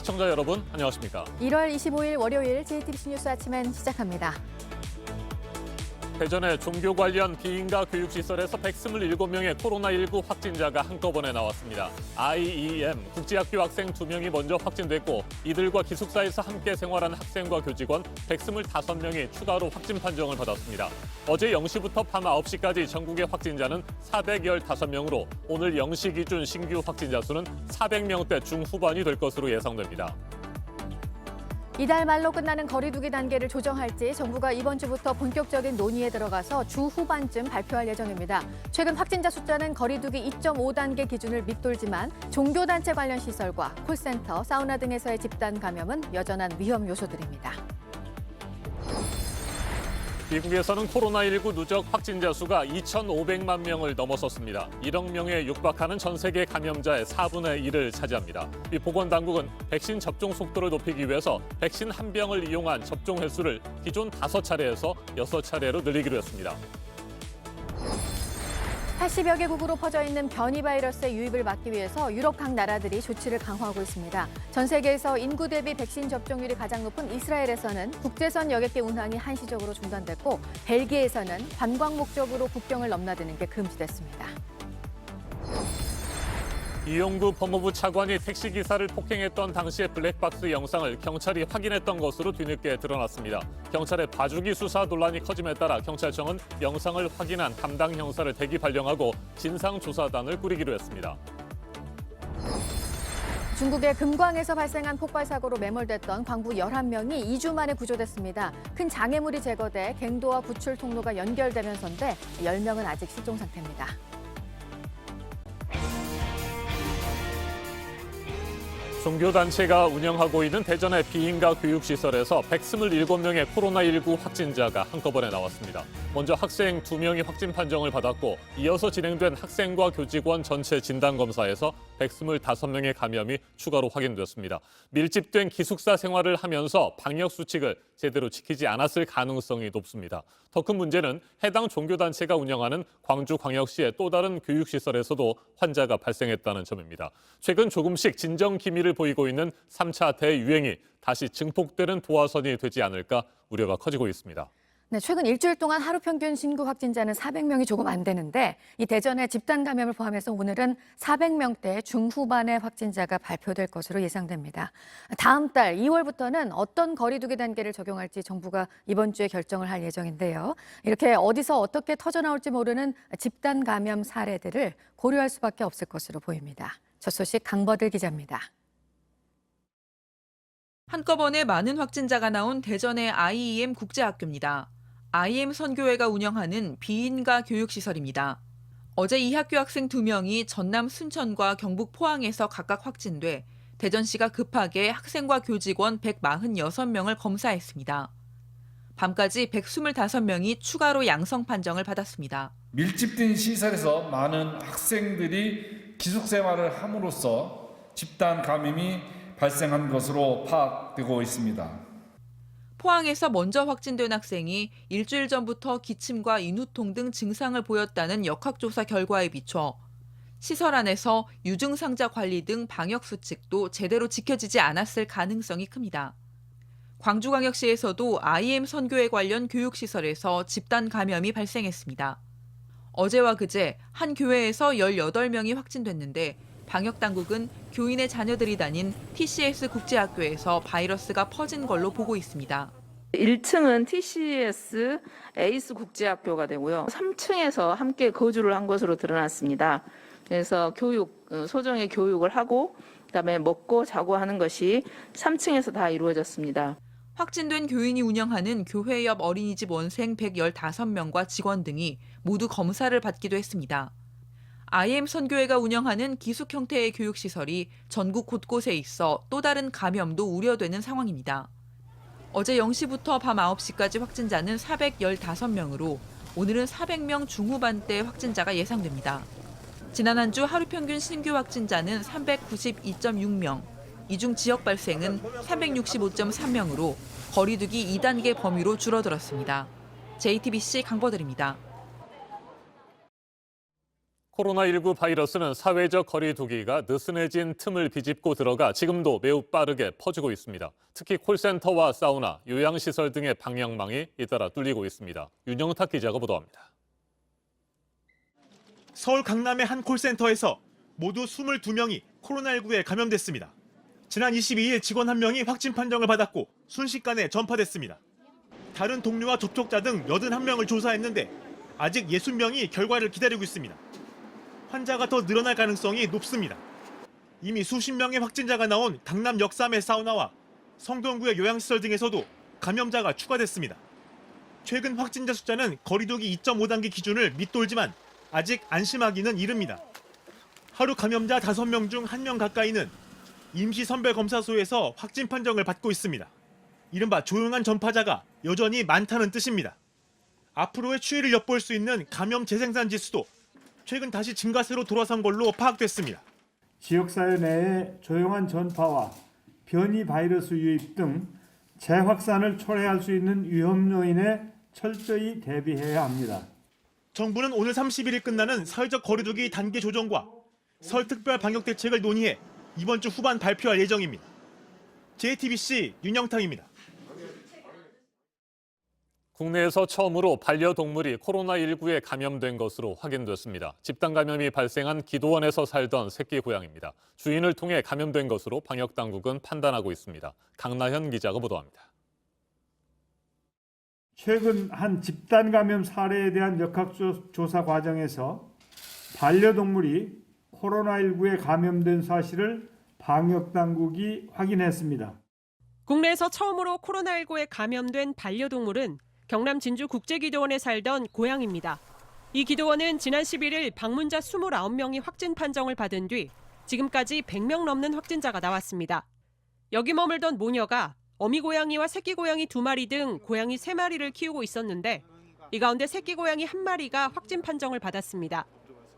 시청자 여러분, 안녕하십니까? 1월 25일 월요일 JTBC 뉴스 아침엔 시작합니다. 대전의 종교 관련 비인가 교육시설에서 127명의 코로나19 확진자가 한꺼번에 나왔습니다. IEM 국제학교 학생 2명이 먼저 확진됐고 이들과 기숙사에서 함께 생활한 학생과 교직원 125명이 추가로 확진 판정을 받았습니다. 어제 0시부터 밤 9시까지 전국의 확진자는 415명으로 오늘 0시 기준 신규 확진자 수는 400명대 중후반이 될 것으로 예상됩니다. 이달 말로 끝나는 거리두기 단계를 조정할지 정부가 이번 주부터 본격적인 논의에 들어가서 주 후반쯤 발표할 예정입니다. 최근 확진자 숫자는 거리두기 2.5단계 기준을 밑돌지만 종교단체 관련 시설과 콜센터, 사우나 등에서의 집단 감염은 여전한 위험 요소들입니다. 미국에서는 코로나19 누적 확진자 수가 2,500만 명을 넘어섰습니다. 1억 명에 육박하는 전 세계 감염자의 4분의 1을 차지합니다. 이 보건당국은 백신 접종 속도를 높이기 위해서 백신 한 병을 이용한 접종 횟수를 기존 5차례에서 6차례로 늘리기로 했습니다. 80여 개국으로 퍼져 있는 변이 바이러스의 유입을 막기 위해서 유럽 각 나라들이 조치를 강화하고 있습니다. 전 세계에서 인구 대비 백신 접종률이 가장 높은 이스라엘에서는 국제선 여객기 운항이 한시적으로 중단됐고 벨기에에서는 관광 목적으로 국경을 넘나드는 게 금지됐습니다. 이용구 법무부 차관이 택시기사를 폭행했던 당시의 블랙박스 영상을 경찰이 확인했던 것으로 뒤늦게 드러났습니다. 경찰의 봐주기 수사 논란이 커짐에 따라 경찰청은 영상을 확인한 담당 형사를 대기 발령하고 진상조사단을 꾸리기로 했습니다. 중국의 금광에서 발생한 폭발 사고로 매몰됐던 광부 11명이 2주 만에 구조됐습니다. 큰 장애물이 제거돼 갱도와 구출 통로가 연결되면서인데 10명은 아직 실종 상태입니다. 종교단체가 운영하고 있는 대전의 비인가 교육시설에서 127명의 코로나19 확진자가 한꺼번에 나왔습니다. 먼저 학생 2명이 확진 판정을 받았고 이어서 진행된 학생과 교직원 전체 진단검사에서 125명의 감염이 추가로 확인됐습니다. 밀집된 기숙사 생활을 하면서 방역수칙을 제대로 지키지 않았을 가능성이 높습니다. 더 큰 문제는 해당 종교단체가 운영하는 광주광역시의 또 다른 교육시설에서도 환자가 발생했다는 점입니다. 최근 조금씩 진정 기미를 보이고 있는 3차 대유행이 다시 증폭되는 도화선이 되지 않을까 우려가 커지고 있습니다. 네, 최근 일주일 동안 하루 평균 신규 확진자는 400명이 조금 안 되는데 이 대전의 집단 감염을 포함해서 오늘은 400명대 중후반의 확진자가 발표될 것으로 예상됩니다. 다음 달 2월부터는 어떤 거리두기 단계를 적용할지 정부가 이번 주에 결정을 할 예정인데요. 이렇게 어디서 어떻게 터져나올지 모르는 집단 감염 사례들을 고려할 수밖에 없을 것으로 보입니다. 첫 소식 강버들 기자입니다. 한꺼번에 많은 확진자가 나온 대전의 IEM 국제학교입니다. IEM 선교회가 운영하는 비인가 교육시설입니다. 어제 이 학교 학생 2명이 전남 순천과 경북 포항에서 각각 확진돼 대전시가 급하게 학생과 교직원 146명을 검사했습니다. 밤까지 125명이 추가로 양성 판정을 받았습니다. 밀집된 시설에서 많은 학생들이 기숙생활을 함으로써 집단 감염이 발생한 것으로 파악되고 있습니다. 포항에서 먼저 확진된 학생이 일주일 전부터 기침과 인후통 등 증상을 보였다는 역학조사 결과에 비춰 시설 안에서 유증상자 관리 등 방역수칙도 제대로 지켜지지 않았을 가능성이 큽니다. 광주광역시에서도 IEM 선교회 관련 교육시설에서 집단 감염이 발생했습니다. 어제와 그제 한 교회에서 18명이 확진됐는데 방역당국은 교인의 자녀들이 다닌 TCS 국제학교에서 바이러스가 퍼진 걸로 보고 있습니다. 1층은 TCS 에이스 국제학교가 되고요. 3층에서 함께 거주를 한 것으로 드러났습니다. 그래서 소정의 교육을 하고 그다음에 먹고 자고 하는 것이 3층에서 다 이루어졌습니다. 확진된 교인이 운영하는 교회 옆 어린이집 원생 115명과 직원 등이 모두 검사를 받기도 했습니다. IEM 선교회가 운영하는 기숙 형태의 교육시설이 전국 곳곳에 있어 또 다른 감염도 우려되는 상황입니다. 어제 0시부터 밤 9시까지 확진자는 415명으로 오늘은 400명 중후반대 확진자가 예상됩니다. 지난 한 주 하루 평균 신규 확진자는 392.6명, 이 중 지역 발생은 365.3명으로 거리두기 2단계 범위로 줄어들었습니다. JTBC 강버들입니다. 코로나19 바이러스는 사회적 거리 두기가 느슨해진 틈을 비집고 들어가 지금도 매우 빠르게 퍼지고 있습니다. 특히 콜센터와 사우나, 요양시설 등의 방역망이 잇따라 뚫리고 있습니다. 윤영탁 기자가 보도합니다. 서울 강남의 한 콜센터에서 모두 22명이 코로나19에 감염됐습니다. 지난 22일 직원 1명이 확진 판정을 받았고 순식간에 전파됐습니다. 다른 동료와 접촉자 등 81명을 조사했는데 아직 60명이 결과를 기다리고 있습니다. 환자가 더 늘어날 가능성이 높습니다. 이미 수십 명의 확진자가 나온 강남 역삼의 사우나와 성동구의 요양시설 등에서도 감염자가 추가됐습니다. 최근 확진자 숫자는 거리두기 2.5단계 기준을 밑돌지만 아직 안심하기는 이릅니다. 하루 감염자 5명 중 1명 가까이는 임시선별검사소에서 확진 판정을 받고 있습니다. 이른바 조용한 전파자가 여전히 많다는 뜻입니다. 앞으로의 추이를 엿볼 수 있는 감염 재생산 지수도 최근 다시 증가세로 돌아선 걸로 파악됐습니다. 지역사회 내의 조용한 전파와 변이 바이러스 유입 등 재확산을 초래할 수 있는 위험 요인에 철저히 대비해야 합니다. 정부는 오늘 30일이 끝나는 사회적 거리두기 단계 조정과 설 특별 방역 대책을 논의해 이번 주 후반 발표할 예정입니다. JTBC 윤영탁입니다. 국내에서 처음으로 반려동물이 코로나19에 감염된 것으로 확인됐습니다. 집단 감염이 발생한 기도원에서 살던 새끼 고양이입니다. 주인을 통해 감염된 것으로 방역당국은 판단하고 있습니다. 강나현 기자가 보도합니다. 최근 한 집단 감염 사례에 대한 역학조사 과정에서 반려동물이 코로나19에 감염된 사실을 방역당국이 확인했습니다. 국내에서 처음으로 코로나19에 감염된 반려동물은 경남 진주 국제기도원에 살던 고양이입니다. 이 기도원은 지난 11일 방문자 29명이 확진 판정을 받은 뒤 지금까지 100명 넘는 확진자가 나왔습니다. 여기 머물던 모녀가 어미 고양이와 새끼 고양이 2마리 등 고양이 3마리를 키우고 있었는데 이 가운데 새끼 고양이 1마리가 확진 판정을 받았습니다.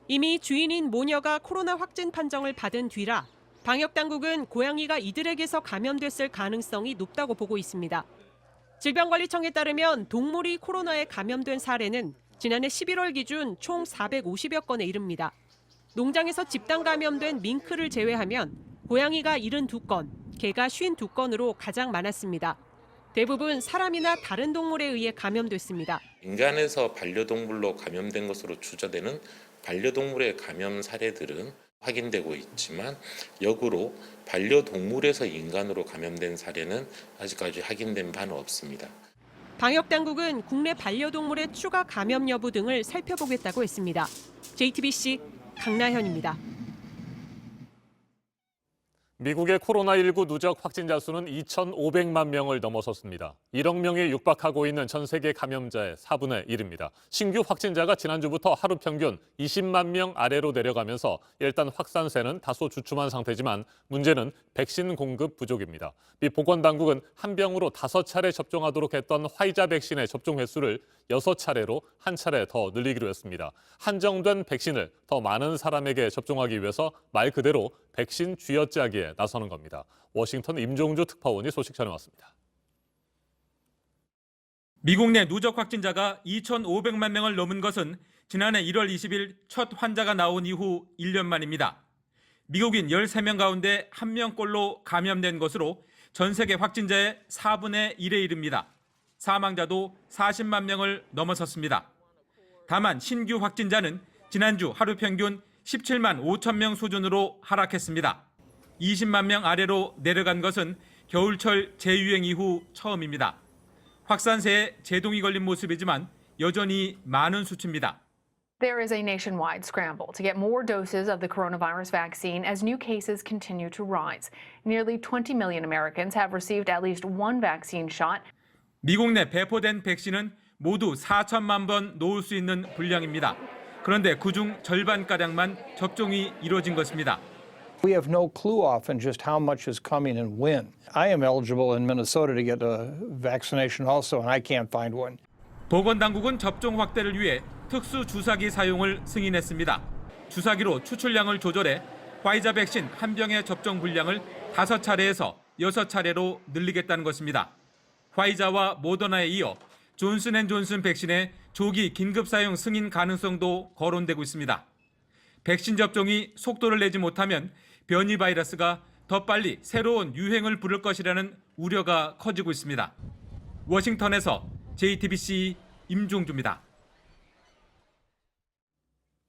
이미 주인인 모녀가 코로나 확진 판정을 받은 뒤라 방역당국은 고양이가 이들에게서 감염됐을 가능성이 높다고 보고 있습니다. 질병관리청에 따르면 동물이 코로나에 감염된 사례는 지난해 11월 기준 총 450여 건에 이릅니다. 농장에서 집단 감염된 밍크를 제외하면 고양이가 72건, 개가 52건으로 가장 많았습니다. 대부분 사람이나 다른 동물에 의해 감염됐습니다. 인간에서 반려동물로 감염된 것으로 추정되는 반려동물의 감염 사례들은 확인되고 있지만 역으로 반려동물에서 인간으로 감염된 사례는 아직까지 확인된 바는 없습니다. 방역당국은 국내 반려동물의 추가 감염 여부 등을 살펴보겠다고 했습니다. JTBC 강나현입니다. 미국의 코로나19 누적 확진자 수는 2,500만 명을 넘어섰습니다. 1억 명이 육박하고 있는 전 세계 감염자의 4분의 1입니다. 신규 확진자가 지난주부터 하루 평균 20만 명 아래로 내려가면서 일단 확산세는 다소 주춤한 상태지만 문제는 백신 공급 부족입니다. 미 보건당국은 한 병으로 5차례 접종하도록 했던 화이자 백신의 접종 횟수를 6차례로 한 차례 더 늘리기로 했습니다. 한정된 백신을 더 많은 사람에게 접종하기 위해서 말 그대로 백신 쥐어짜기에 나서는 겁니다. 워싱턴 임종주 특파원이 소식 전해왔습니다. 미국 내 누적 확진자가 2,500만 명을 넘은 것은 지난해 1월 20일 첫 환자가 나온 이후 1년 만입니다. 미국인 13명 가운데 1명꼴로 감염된 것으로 전 세계 확진자의 4분의 1에 이릅니다. 사망자도 40만 명을 넘어섰습니다. 다만 신규 확진자는 지난주 하루 평균 17만 5천 명 수준으로 하락했습니다. 20만 명 아래로 내려간 것은 겨울철 재유행 이후 처음입니다. 확산세에 제동이 걸린 모습이지만 여전히 많은 수치입니다. There is a nationwide scramble to get more doses of the coronavirus vaccine as new cases continue to rise. Nearly 20 million Americans have received at least one vaccine shot. 미국 내 배포된 백신은 모두 4천만 번 놓을 수 있는 분량입니다. 그런데 그중 절반가량만 접종이 이루어진 것입니다. We have no clue often just how much is coming and when. I am eligible in Minnesota to get a vaccination also, and I can't find one. 보건당국은 접종 확대를 위해 특수 주사기 사용을 승인했습니다. 주사기로 추출량을 조절해 화이자 백신 한 병의 접종 분량을 5차례에서 6차례로 늘리겠다는 것입니다. 화이자와 모더나에 이어 존슨앤존슨 백신의 조기 긴급 사용 승인 가능성도 거론되고 있습니다. 백신 접종이 속도를 내지 못하면 변이 바이러스가 더 빨리 새로운 유행을 부를 것이라는 우려가 커지고 있습니다. 워싱턴에서 JTBC 임종주입니다.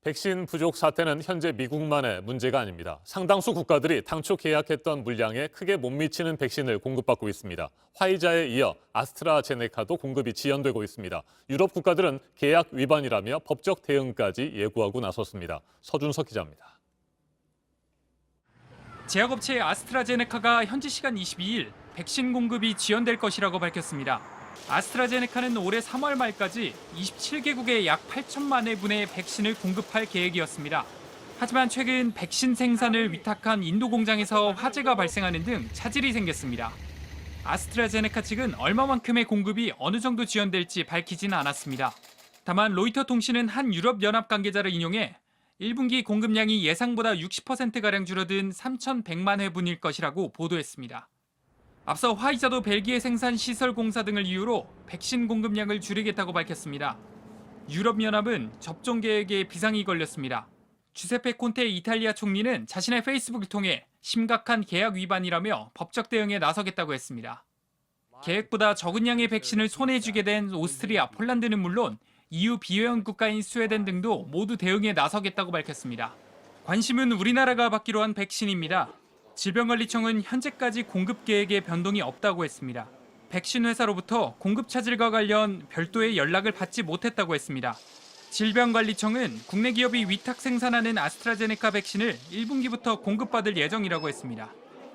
백신 부족 사태는 현재 미국만의 문제가 아닙니다. 상당수 국가들이 당초 계약했던 물량에 크게 못 미치는 백신을 공급받고 있습니다. 화이자에 이어 아스트라제네카도 공급이 지연되고 있습니다. 유럽 국가들은 계약 위반이라며 법적 대응까지 예고하고 나섰습니다. 서준석 기자입니다. 제약업체 아스트라제네카가 현지 시간 22일 백신 공급이 지연될 것이라고 밝혔습니다. 아스트라제네카는 올해 3월 말까지 27개국에 약 8천만 회분의 백신을 공급할 계획이었습니다. 하지만 최근 백신 생산을 위탁한 인도 공장에서 화재가 발생하는 등 차질이 생겼습니다. 아스트라제네카 측은 얼마만큼의 공급이 어느 정도 지연될지 밝히지는 않았습니다. 다만 로이터 통신은 한 유럽연합 관계자를 인용해 1분기 공급량이 예상보다 60%가량 줄어든 3,100만 회분일 것이라고 보도했습니다. 앞서 화이자도 벨기에 생산 시설 공사 등을 이유로 백신 공급량을 줄이겠다고 밝혔습니다. 유럽연합은 접종 계획에 비상이 걸렸습니다. 주세페 콘테 이탈리아 총리는 자신의 페이스북을 통해 심각한 계약 위반이라며 법적 대응에 나서겠다고 했습니다. 계획보다 적은 양의 백신을 손에 쥐게 된 오스트리아, 폴란드는 물론 EU 비회원 국가인 스웨덴 등도 모두 대응에 나서겠다고 밝혔습니다. 관심은 우리나라가 받기로 한 백신입니다. 질병관리청은 현재까지 공급 계획에 변동이 없다고 했습니다. 백신 회사로부터 공급 차질과 관련 별도의 연락을 받지 못했다고 했습니다. 질병관리청은 국내 기업이 위탁 생산하는 아스트라제네카 백신을 1분기부터 공급받을 예정이라고 했습니다.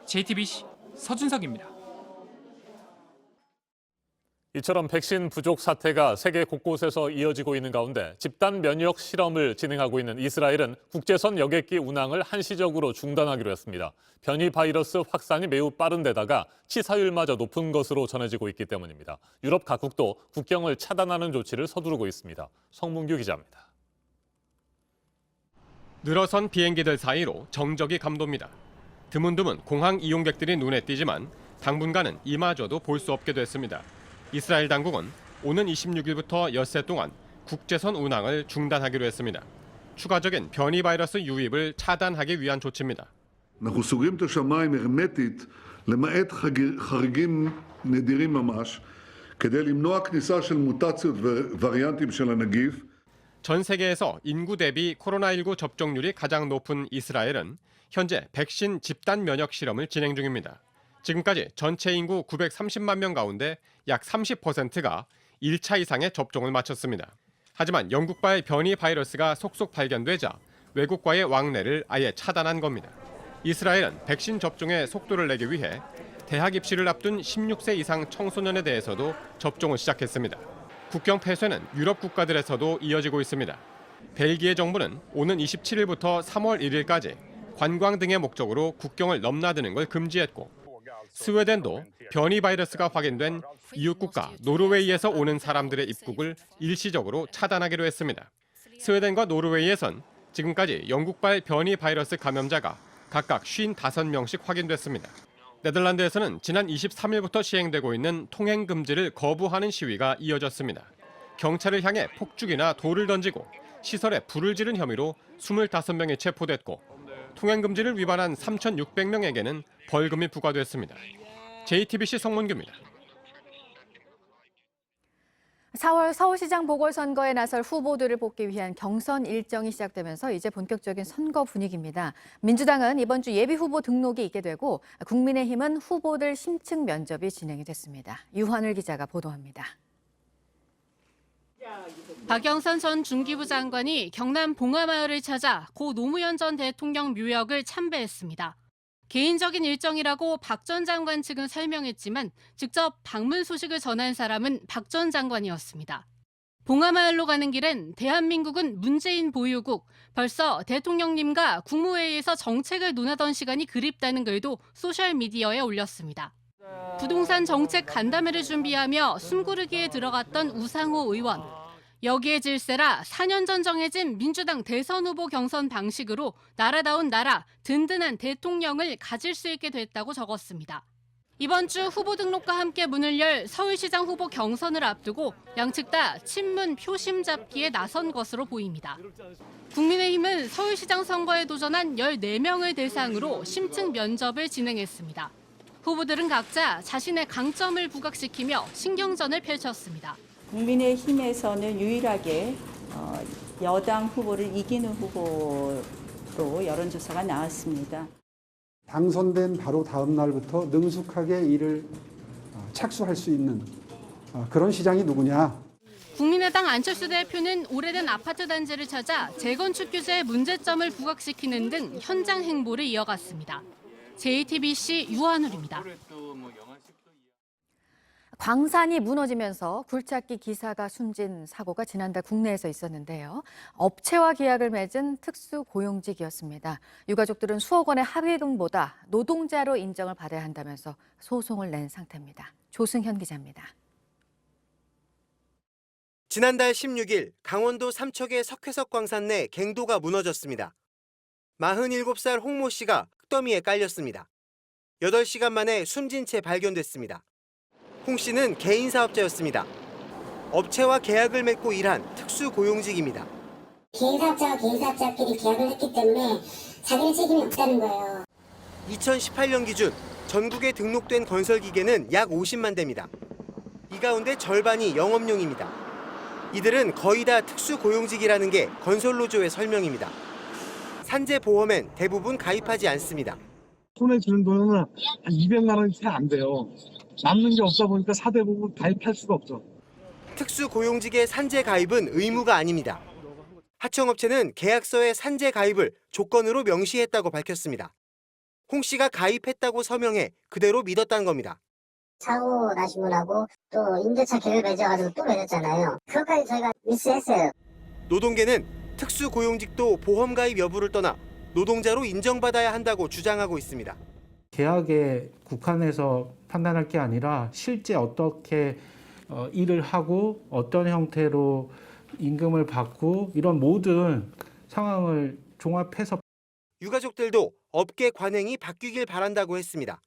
JTBC 서준석입니다. 이처럼 백신 부족 사태가 세계 곳곳에서 이어지고 있는 가운데 집단 면역 실험을 진행하고 있는 이스라엘은 국제선 여객기 운항을 한시적으로 중단하기로 했습니다. 변이 바이러스 확산이 매우 빠른 데다가 치사율마저 높은 것으로 전해지고 있기 때문입니다. 유럽 각국도 국경을 차단하는 조치를 서두르고 있습니다. 성문규 기자입니다. 늘어선 비행기들 사이로 정적이 감돕니다. 드문드문 공항 이용객들이 눈에 띄지만 당분간은 이마저도 볼 수 없게 됐습니다. 이스라엘 당국은 오는 26일부터 엿새 동안 국제선 운항을 중단하기로 했습니다. 추가적인 변이 바이러스 유입을 차단하기 위한 조치입니다. אנחנו סוגרים את השמיים הרמטית למעט חריגים נדירים ממש כדי למנוע כניסה של מוטציות ווריאנטים של הנגיף. 전 세계에서 인구 대비 코로나19 접종률이 가장 높은 이스라엘은 현재 백신 집단 면역 실험을 진행 중입니다. 지금까지 전체 인구 930만 명 가운데 약 30%가 1차 이상의 접종을 마쳤습니다. 하지만 영국발 변이 바이러스가 속속 발견되자 외국과의 왕래를 아예 차단한 겁니다. 이스라엘은 백신 접종에 속도를 내기 위해 대학 입시를 앞둔 16세 이상 청소년에 대해서도 접종을 시작했습니다. 국경 폐쇄는 유럽 국가들에서도 이어지고 있습니다. 벨기에 정부는 오는 27일부터 3월 1일까지 관광 등의 목적으로 국경을 넘나드는 걸 금지했고 스웨덴도 변이 바이러스가 확인된 이웃 국가 노르웨이에서 오는 사람들의 입국을 일시적으로 차단하기로 했습니다. 스웨덴과 노르웨이에선 지금까지 영국발 변이 바이러스 감염자가 각각 55명씩 확인됐습니다. 네덜란드에서는 지난 23일부터 시행되고 있는 통행 금지를 거부하는 시위가 이어졌습니다. 경찰을 향해 폭죽이나 돌을 던지고 시설에 불을 지른 혐의로 25명이 체포됐고 통행 금지를 위반한 3,600명에게는 벌금이 부과됐습니다. JTBC 성문규입니다. 4월 서울시장 보궐선거에 나설 후보들을 뽑기 위한 경선 일정이 시작되면서 이제 본격적인 선거 분위기입니다. 민주당은 이번 주 예비 후보 등록이 있게 되고 국민의힘은 후보들 심층 면접이 진행이 됐습니다. 유환을 기자가 보도합니다. 박영선 전 중기부 장관이 경남 봉화마을을 찾아 고 노무현 전 대통령 묘역을 참배했습니다. 개인적인 일정이라고 박 전 장관 측은 설명했지만 직접 방문 소식을 전한 사람은 박 전 장관이었습니다. 봉화마을로 가는 길엔 대한민국은 문재인 보유국, 벌써 대통령님과 국무회의에서 정책을 논하던 시간이 그립다는 글도 소셜미디어에 올렸습니다. 부동산 정책 간담회를 준비하며 숨고르기에 들어갔던 우상호 의원. 여기에 질세라 4년 전 정해진 민주당 대선 후보 경선 방식으로 나라다운 나라, 든든한 대통령을 가질 수 있게 됐다고 적었습니다. 이번 주 후보 등록과 함께 문을 열 서울시장 후보 경선을 앞두고 양측 다 친문 표심 잡기에 나선 것으로 보입니다. 국민의힘은 서울시장 선거에 도전한 14명을 대상으로 심층 면접을 진행했습니다. 후보들은 각자 자신의 강점을 부각시키며 신경전을 펼쳤습니다. 국민의힘에서는 유일하게 여당 후보를 이기는 후보로 여론조사가 나왔습니다. 당선된 바로 다음 날부터 능숙하게 일을 착수할 수 있는 그런 시장이 누구냐. 국민의당 안철수 대표는 오래된 아파트 단지를 찾아 재건축 규제의 문제점을 부각시키는 등 현장 행보를 이어갔습니다. JTBC 유한울입니다. 광산이 무너지면서 굴착기 기사가 숨진 사고가 지난달 국내에서 있었는데요. 업체와 계약을 맺은 특수고용직이었습니다. 유가족들은 수억 원의 합의금보다 노동자로 인정을 받아야 한다면서 소송을 낸 상태입니다. 조승현 기자입니다. 지난달 16일 강원도 삼척의 석회석 광산 내 갱도가 무너졌습니다. 47살 홍모 씨가 흙더미에 깔렸습니다. 8시간 만에 숨진 채 발견됐습니다. 홍 씨는 개인 사업자였습니다. 업체와 계약을 맺고 일한 특수고용직입니다. 개인 사업자가 개인 사업자끼리 계약을 했기 때문에 자기는 책임이 없다는 거예요. 2018년 기준 전국에 등록된 건설기계는 약 50만 대입니다. 이 가운데 절반이 영업용입니다. 이들은 거의 다 특수고용직이라는 게 건설노조의 설명입니다. 산재보험엔 대부분 가입하지 않습니다. 손에 주는 돈은 한 200만 원이 채 안 돼요. 남는 게 없다 보니까 사대보험 가입할 수가 없죠. 특수고용직의 산재 가입은 의무가 아닙니다. 하청업체는 계약서에 산재 가입을 조건으로 명시했다고 밝혔습니다. 홍 씨가 가입했다고 서명해 그대로 믿었다는 겁니다. 사고 나신 분하고 또 임대차 계획 맺어가지고 또 맺었잖아요. 그것까지 저희가 미스했어요. 노동계는 특수고용직도 보험 가입 여부를 떠나 노동자로 인정받아야 한다고 주장하고 있습니다. 계약에 국한해서 판단할 게 아니라 실제 어떻게 일을 하고 어떤 형태로 임금을 받고 이런 모든 상황을 종합해서 유가족들도 업계 관행이 바뀌길 바란다고 했습니다.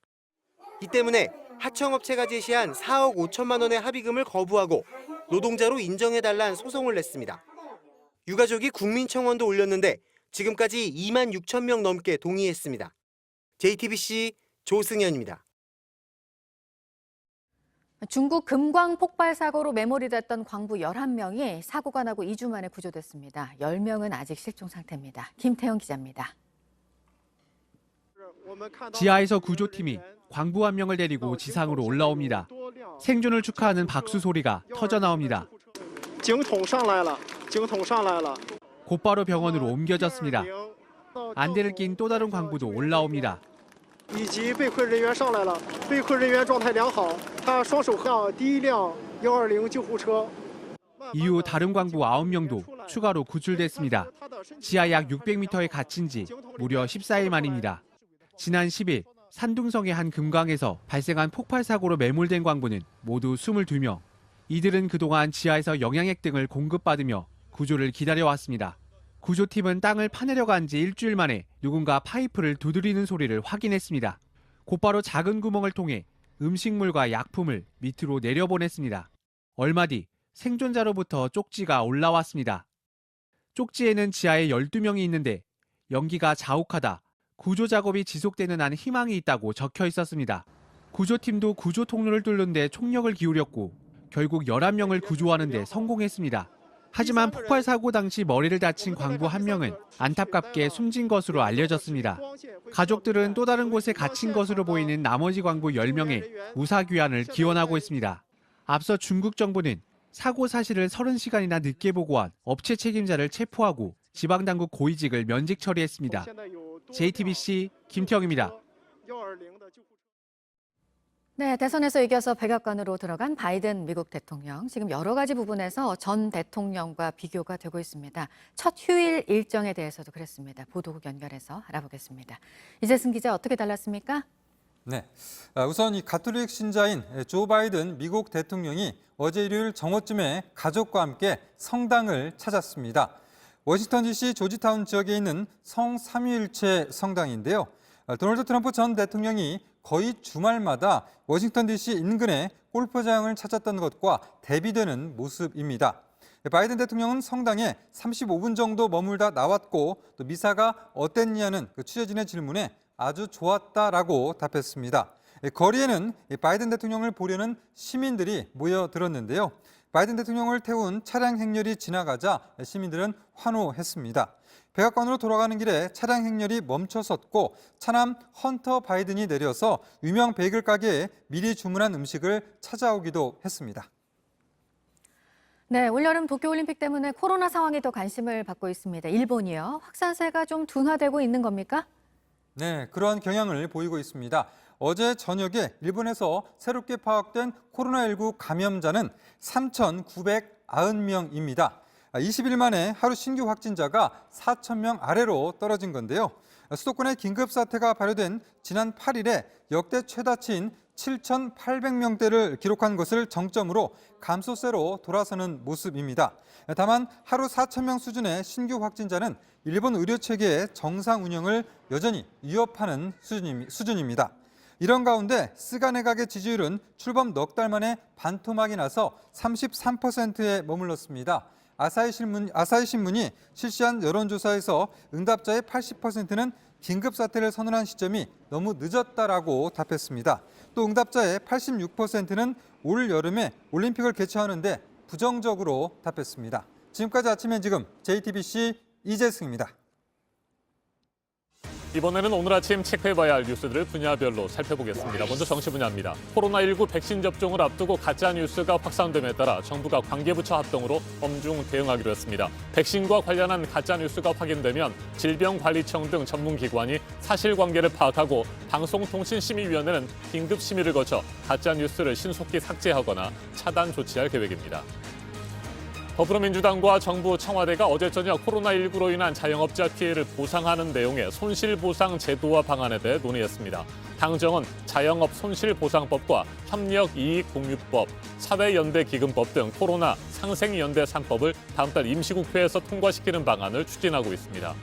이 때문에 하청업체가 제시한 4억 5천만 원의 합의금을 거부하고 노동자로 인정해달라는 소송을 냈습니다. 유가족이 국민청원도 올렸는데 지금까지 2만 6천 명 넘게 동의했습니다. JTBC 조승현입니다. 중국 금광 폭발 사고로 메모리됐던 광부 11명이 사고가 나고 2주 만에 구조됐습니다. 10명은 아직 실종 상태입니다. 김태형 기자입니다. 지하에서 구조팀이 광부 1명을 데리고 지상으로 올라옵니다. 생존을 축하하는 박수 소리가 터져 나옵니다. 곧바로 병원으로 옮겨졌습니다. 안대를 낀 또 다른 광부도 올라옵니다. 이후 다른 광부 9명도 추가로 구출됐습니다. 지하 약 600m에 갇힌 지 무려 14일 만입니다. 지난 10일 산둥성의 한 금광에서 발생한 폭발 사고로 매몰된 광부는 모두 22명. 이들은 그동안 지하에서 영양액 등을 공급받으며 구조를 기다려왔습니다. 구조팀은 땅을 파내려간 지 일주일 만에 누군가 파이프를 두드리는 소리를 확인했습니다. 곧바로 작은 구멍을 통해 음식물과 약품을 밑으로 내려보냈습니다. 얼마 뒤 생존자로부터 쪽지가 올라왔습니다. 쪽지에는 지하에 12명이 있는데 연기가 자욱하다. 구조 작업이 지속되는 한 희망이 있다고 적혀 있었습니다. 구조팀도 구조 통로를 뚫는 데 총력을 기울였고 결국 11명을 구조하는 데 성공했습니다. 하지만 폭발 사고 당시 머리를 다친 광부 1명은 안타깝게 숨진 것으로 알려졌습니다. 가족들은 또 다른 곳에 갇힌 것으로 보이는 나머지 광부 10명의 무사 귀환을 기원하고 있습니다. 앞서 중국 정부는 사고 사실을 30시간이나 늦게 보고한 업체 책임자를 체포하고 지방당국 고위직을 면직 처리했습니다. JTBC 김태형입니다. 네, 대선에서 이겨서 백악관으로 들어간 바이든 미국 대통령. 지금 여러 가지 부분에서 전 대통령과 비교가 되고 있습니다. 첫 휴일 일정에 대해서도 그랬습니다. 보도국 연결해서 알아보겠습니다. 이재승 기자, 어떻게 달랐습니까? 네, 우선 이 가톨릭 신자인 조 바이든 미국 대통령이 어제 일요일 정오쯤에 가족과 함께 성당을 찾았습니다. 워싱턴 DC 조지타운 지역에 있는 성 삼위일체 성당인데요. 도널드 트럼프 전 대통령이 거의 주말마다 워싱턴 DC 인근의 골프장을 찾았던 것과 대비되는 모습입니다. 바이든 대통령은 성당에 35분 정도 머물다 나왔고 또 미사가 어땠냐는 취재진의 질문에 아주 좋았다라고 답했습니다. 거리에는 바이든 대통령을 보려는 시민들이 모여들었는데요. 바이든 대통령을 태운 차량 행렬이 지나가자 시민들은 환호했습니다. 백악관으로 돌아가는 길에 차량 행렬이 멈춰섰고 차남 헌터 바이든이 내려서 유명 베이글 가게에 미리 주문한 음식을 찾아오기도 했습니다. 네, 올여름 도쿄올림픽 때문에 코로나 상황이 더 관심을 받고 있습니다. 일본이요. 확산세가 좀 둔화되고 있는 겁니까? 네, 그런 경향을 보이고 있습니다. 어제 저녁에 일본에서 새롭게 파악된 코로나19 감염자는 3,990명입니다. 20일 만에 하루 신규 확진자가 4,000명 아래로 떨어진 건데요. 수도권에 긴급사태가 발효된 지난 8일에 역대 최다치인 7,800명대를 기록한 것을 정점으로 감소세로 돌아서는 모습입니다. 다만 하루 4,000명 수준의 신규 확진자는 일본 의료체계의 정상 운영을 여전히 위협하는 수준입니다. 이런 가운데 스가 내각의 지지율은 출범 넉 달 만에 반토막이 나서 33%에 머물렀습니다. 아사히 신문이 실시한 여론조사에서 응답자의 80%는 긴급사태를 선언한 시점이 너무 늦었다라고 답했습니다. 또 응답자의 86%는 올 여름에 올림픽을 개최하는데 부정적으로 답했습니다. 지금까지 아침엔 지금 JTBC 이재승입니다. 이번에는 오늘 아침 체크해봐야 할 뉴스들을 분야별로 살펴보겠습니다. 먼저 정치 분야입니다. 코로나19 백신 접종을 앞두고 가짜 뉴스가 확산됨에 따라 정부가 관계부처 합동으로 엄중 대응하기로 했습니다. 백신과 관련한 가짜 뉴스가 확인되면 질병관리청 등 전문기관이 사실관계를 파악하고 방송통신심의위원회는 긴급 심의를 거쳐 가짜 뉴스를 신속히 삭제하거나 차단 조치할 계획입니다. 더불어민주당과 정부, 청와대가 어제 저녁 코로나19로 인한 자영업자 피해를 보상하는 내용의 손실보상 제도와 방안에 대해 논의했습니다. 당정은 자영업 손실보상법과 협력이익공유법, 사회연대기금법 등 코로나 상생연대 3법을 다음 달 임시국회에서 통과시키는 방안을 추진하고 있습니다.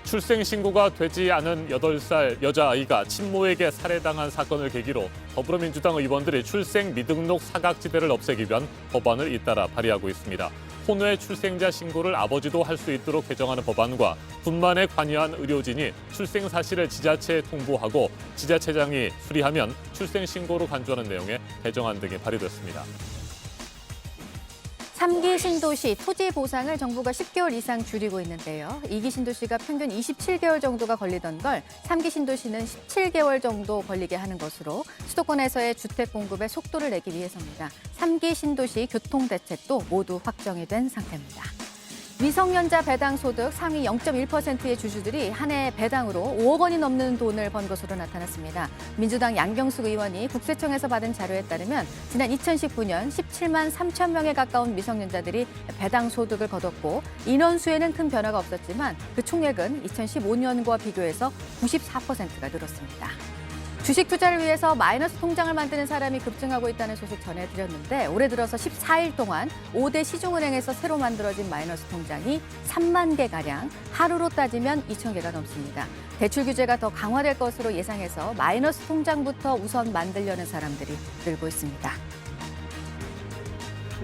출생신고가 되지 않은 8살 여자아이가 친모에게 살해당한 사건을 계기로 더불어민주당 의원들이 출생 미등록 사각지대를 없애기 위한 법안을 잇따라 발의하고 있습니다. 혼외 출생자 신고를 아버지도 할 수 있도록 개정하는 법안과 분만에 관여한 의료진이 출생 사실을 지자체에 통보하고 지자체장이 수리하면 출생 신고로 간주하는 내용의 개정안 등이 발의됐습니다. 3기 신도시 토지 보상을 정부가 10개월 이상 줄이고 있는데요. 2기 신도시가 평균 27개월 정도가 걸리던 걸 3기 신도시는 17개월 정도 걸리게 하는 것으로 수도권에서의 주택 공급에 속도를 내기 위해서입니다. 3기 신도시 교통대책도 모두 확정이 된 상태입니다. 미성년자 배당 소득 상위 0.1%의 주주들이 한 해 배당으로 5억 원이 넘는 돈을 번 것으로 나타났습니다. 민주당 양경숙 의원이 국세청에서 받은 자료에 따르면 지난 2019년 17만 3천 명에 가까운 미성년자들이 배당 소득을 거뒀고 인원수에는 큰 변화가 없었지만 그 총액은 2015년과 비교해서 94%가 늘었습니다. 주식 투자를 위해서 마이너스 통장을 만드는 사람이 급증하고 있다는 소식 전해드렸는데 올해 들어서 14일 동안 5대 시중은행에서 새로 만들어진 마이너스 통장이 3만 개가량, 하루로 따지면 2천 개가 넘습니다. 대출 규제가 더 강화될 것으로 예상해서 마이너스 통장부터 우선 만들려는 사람들이 늘고 있습니다.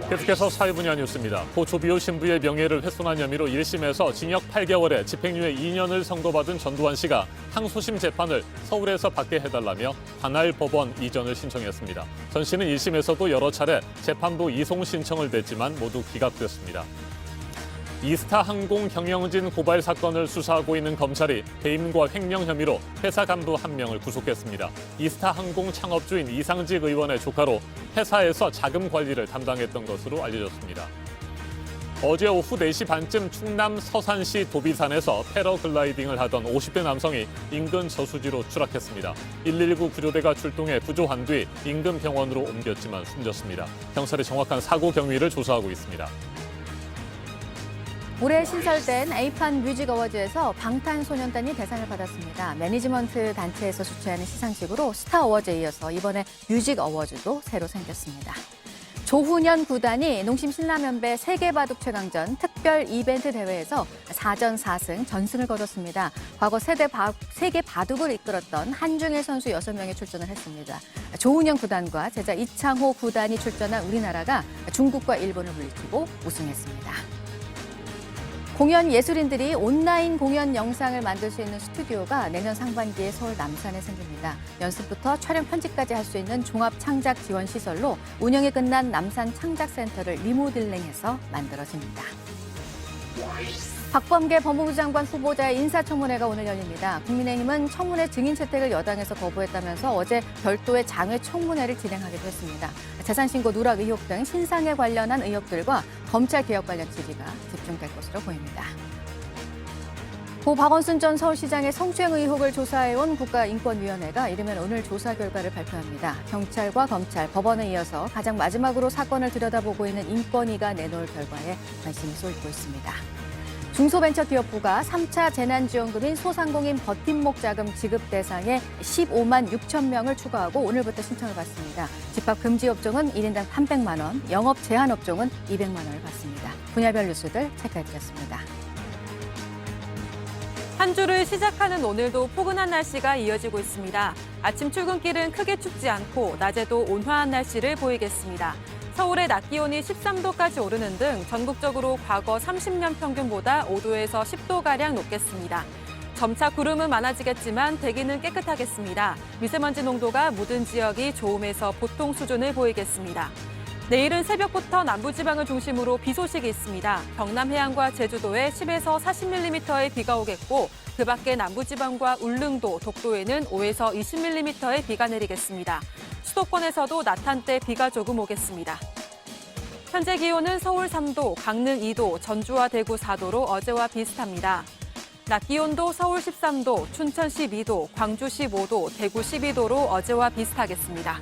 계속해서 사회 분야 뉴스입니다. 고 조비오 신부의 명예를 훼손한 혐의로 1심에서 징역 8개월에 집행유예 2년을 선고받은 전두환 씨가 항소심 재판을 서울에서 받게 해달라며 관할 법원 이전을 신청했습니다. 전 씨는 1심에서도 여러 차례 재판부 이송 신청을 냈지만 모두 기각됐습니다. 이스타 항공 경영진 고발 사건을 수사하고 있는 검찰이 배임과 횡령 혐의로 회사 간부 1명을 구속했습니다. 이스타 항공 창업주인 이상직 의원의 조카로 회사에서 자금 관리를 담당했던 것으로 알려졌습니다. 어제 오후 4시 반쯤 충남 서산시 도비산에서 패러글라이딩을 하던 50대 남성이 인근 저수지로 추락했습니다. 119 구조대가 출동해 구조한 뒤 인근 병원으로 옮겼지만 숨졌습니다. 경찰이 정확한 사고 경위를 조사하고 있습니다. 올해 신설된 에이판 뮤직 어워즈에서 방탄소년단이 대상을 받았습니다. 매니지먼트 단체에서 주최하는 시상식으로 스타 어워즈에 이어서 이번에 뮤직 어워즈도 새로 생겼습니다. 조훈현 구단이 농심 신라면배 세계바둑 최강전 특별 특별 이벤트 대회에서 4전 4승 전승을 거뒀습니다. 과거 세계 바둑을 이끌었던 한중일 선수 6명이 출전을 했습니다. 조은영 구단과 제자 이창호 구단이 출전한 우리나라가 중국과 일본을 물리치고 우승했습니다. 공연 예술인들이 온라인 공연 영상을 만들 수 있는 스튜디오가 내년 상반기에 서울 남산에 생깁니다. 연습부터 촬영 편집까지 할 수 있는 종합 창작 지원 시설로 운영이 끝난 남산 창작센터를 리모델링해서 만들어집니다. 박범계 법무부 장관 후보자의 인사청문회가 오늘 열립니다. 국민의힘은 청문회 증인 채택을 여당에서 거부했다면서 어제 별도의 장외 청문회를 진행하기도 했습니다. 재산신고 누락 의혹 등 신상에 관련한 의혹들과 검찰개혁 관련 질의가 집중될 것으로 보입니다. 고 박원순 전 서울시장의 성추행 의혹을 조사해온 국가인권위원회가 이르면 오늘 조사 결과를 발표합니다. 경찰과 검찰, 법원에 이어서 가장 마지막으로 사건을 들여다보고 있는 인권위가 내놓을 결과에 관심이 쏠리고 있습니다. 중소벤처기업부가 3차 재난지원금인 소상공인 버팀목 자금 지급 대상에 15만 6천 명을 추가하고 오늘부터 신청을 받습니다. 집합 금지 업종은 1인당 300만 원, 영업 제한 업종은 200만 원을 받습니다. 분야별 뉴스들 체크해드렸습니다. 한 주를 시작하는 오늘도 포근한 날씨가 이어지고 있습니다. 아침 출근길은 크게 춥지 않고 낮에도 온화한 날씨를 보이겠습니다. 서울의 낮 기온이 13도까지 오르는 등 전국적으로 과거 30년 평균보다 5도에서 10도가량 높겠습니다. 점차 구름은 많아지겠지만 대기는 깨끗하겠습니다. 미세먼지 농도가 묻은 지역이 좋음에서 보통 수준을 보이겠습니다. 내일은 새벽부터 남부지방을 중심으로 비 소식이 있습니다. 경남 해안과 제주도에 10에서 40mm의 비가 오겠고 그 밖에 남부지방과 울릉도, 독도에는 5에서 20mm의 비가 내리겠습니다. 수도권에서도 낮 한때 비가 조금 오겠습니다. 현재 기온은 서울 3도, 강릉 2도, 전주와 대구 4도로 어제와 비슷합니다. 낮 기온도 서울 13도, 춘천 12도, 광주 15도, 대구 12도로 어제와 비슷하겠습니다.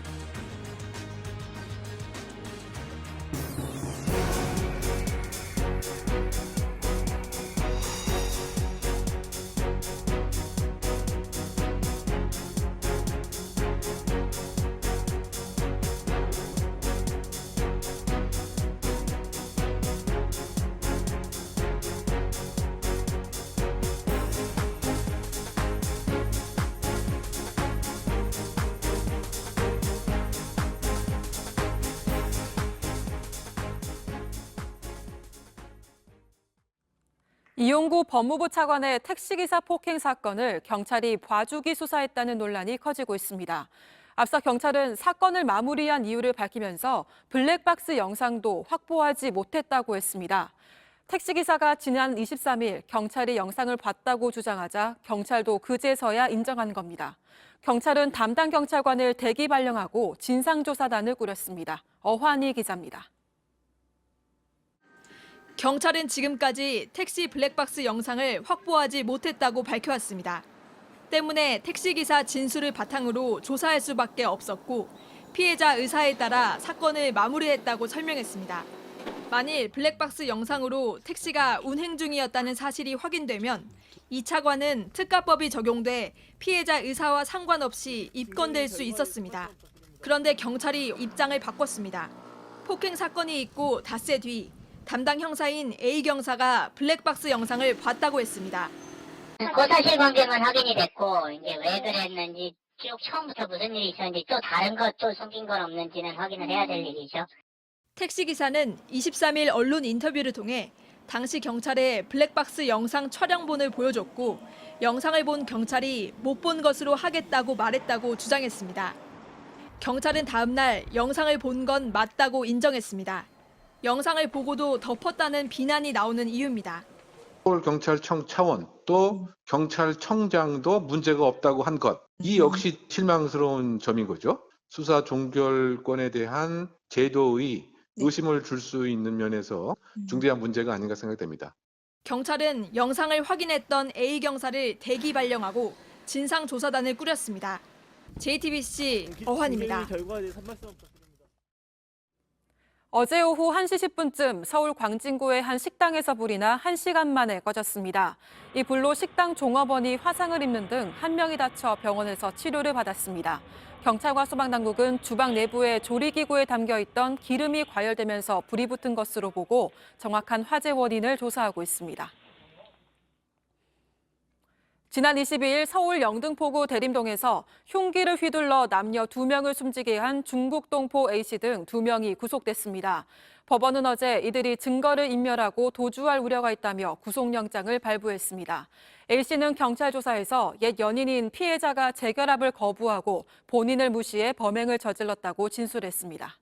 이용구 법무부 차관의 택시기사 폭행 사건을 경찰이 봐주기 수사했다는 논란이 커지고 있습니다. 앞서 경찰은 사건을 마무리한 이유를 밝히면서 블랙박스 영상도 확보하지 못했다고 했습니다. 택시기사가 지난 23일 경찰이 영상을 봤다고 주장하자 경찰도 그제서야 인정한 겁니다. 경찰은 담당 경찰관을 대기 발령하고 진상조사단을 꾸렸습니다. 어환희 기자입니다. 경찰은 지금까지 택시 블랙박스 영상을 확보하지 못했다고 밝혀왔습니다. 때문에 택시기사 진술을 바탕으로 조사할 수밖에 없었고 피해자 의사에 따라 사건을 마무리했다고 설명했습니다. 만일 블랙박스 영상으로 택시가 운행 중이었다는 사실이 확인되면 이 차관은 특가법이 적용돼 피해자 의사와 상관없이 입건될 수 있었습니다. 그런데 경찰이 입장을 바꿨습니다. 폭행 사건이 있고 닷새 뒤 담당 형사인 A 경사가 블랙박스 영상을 봤다고 했습니다. 그 사실관계만 확인이 됐고 이제 왜 그랬는지 쭉 처음부터 무슨 일이 있었는지 또 다른 것 또 숨긴 건 없는지는 확인을 해야 될 일이죠. 택시기사는 23일 언론 인터뷰를 통해 당시 경찰에 블랙박스 영상 촬영본을 보여줬고 영상을 본 경찰이 못 본 것으로 하겠다고 말했다고 주장했습니다. 경찰은 다음 날 영상을 본 건 맞다고 인정했습니다. 영상을 보고도 덮었다는 비난이 나오는 이유입니다. 서울경찰청 차원 또 경찰청장도 문제가 없다고 한 것, 이 역시 실망스러운 점인 거죠. 수사 종결권에 대한 제도의 의심을 줄 수 있는 면에서 중대한 문제가 아닌가 생각됩니다. 경찰은 영상을 확인했던 A 경사를 대기 발령하고 진상조사단을 꾸렸습니다. JTBC 어환입니다. 어제 오후 1시 10분쯤 서울 광진구의 한 식당에서 불이 나 1시간 만에 꺼졌습니다. 이 불로 식당 종업원이 화상을 입는 등 1명이 다쳐 병원에서 치료를 받았습니다. 경찰과 소방당국은 주방 내부에 조리기구에 담겨 있던 기름이 과열되면서 불이 붙은 것으로 보고 정확한 화재 원인을 조사하고 있습니다. 지난 22일 서울 영등포구 대림동에서 흉기를 휘둘러 남녀 2명을 숨지게 한 중국 동포 A씨 등 2명이 구속됐습니다. 법원은 어제 이들이 증거를 인멸하고 도주할 우려가 있다며 구속영장을 발부했습니다. A씨는 경찰 조사에서 옛 연인인 피해자가 재결합을 거부하고 본인을 무시해 범행을 저질렀다고 진술했습니다.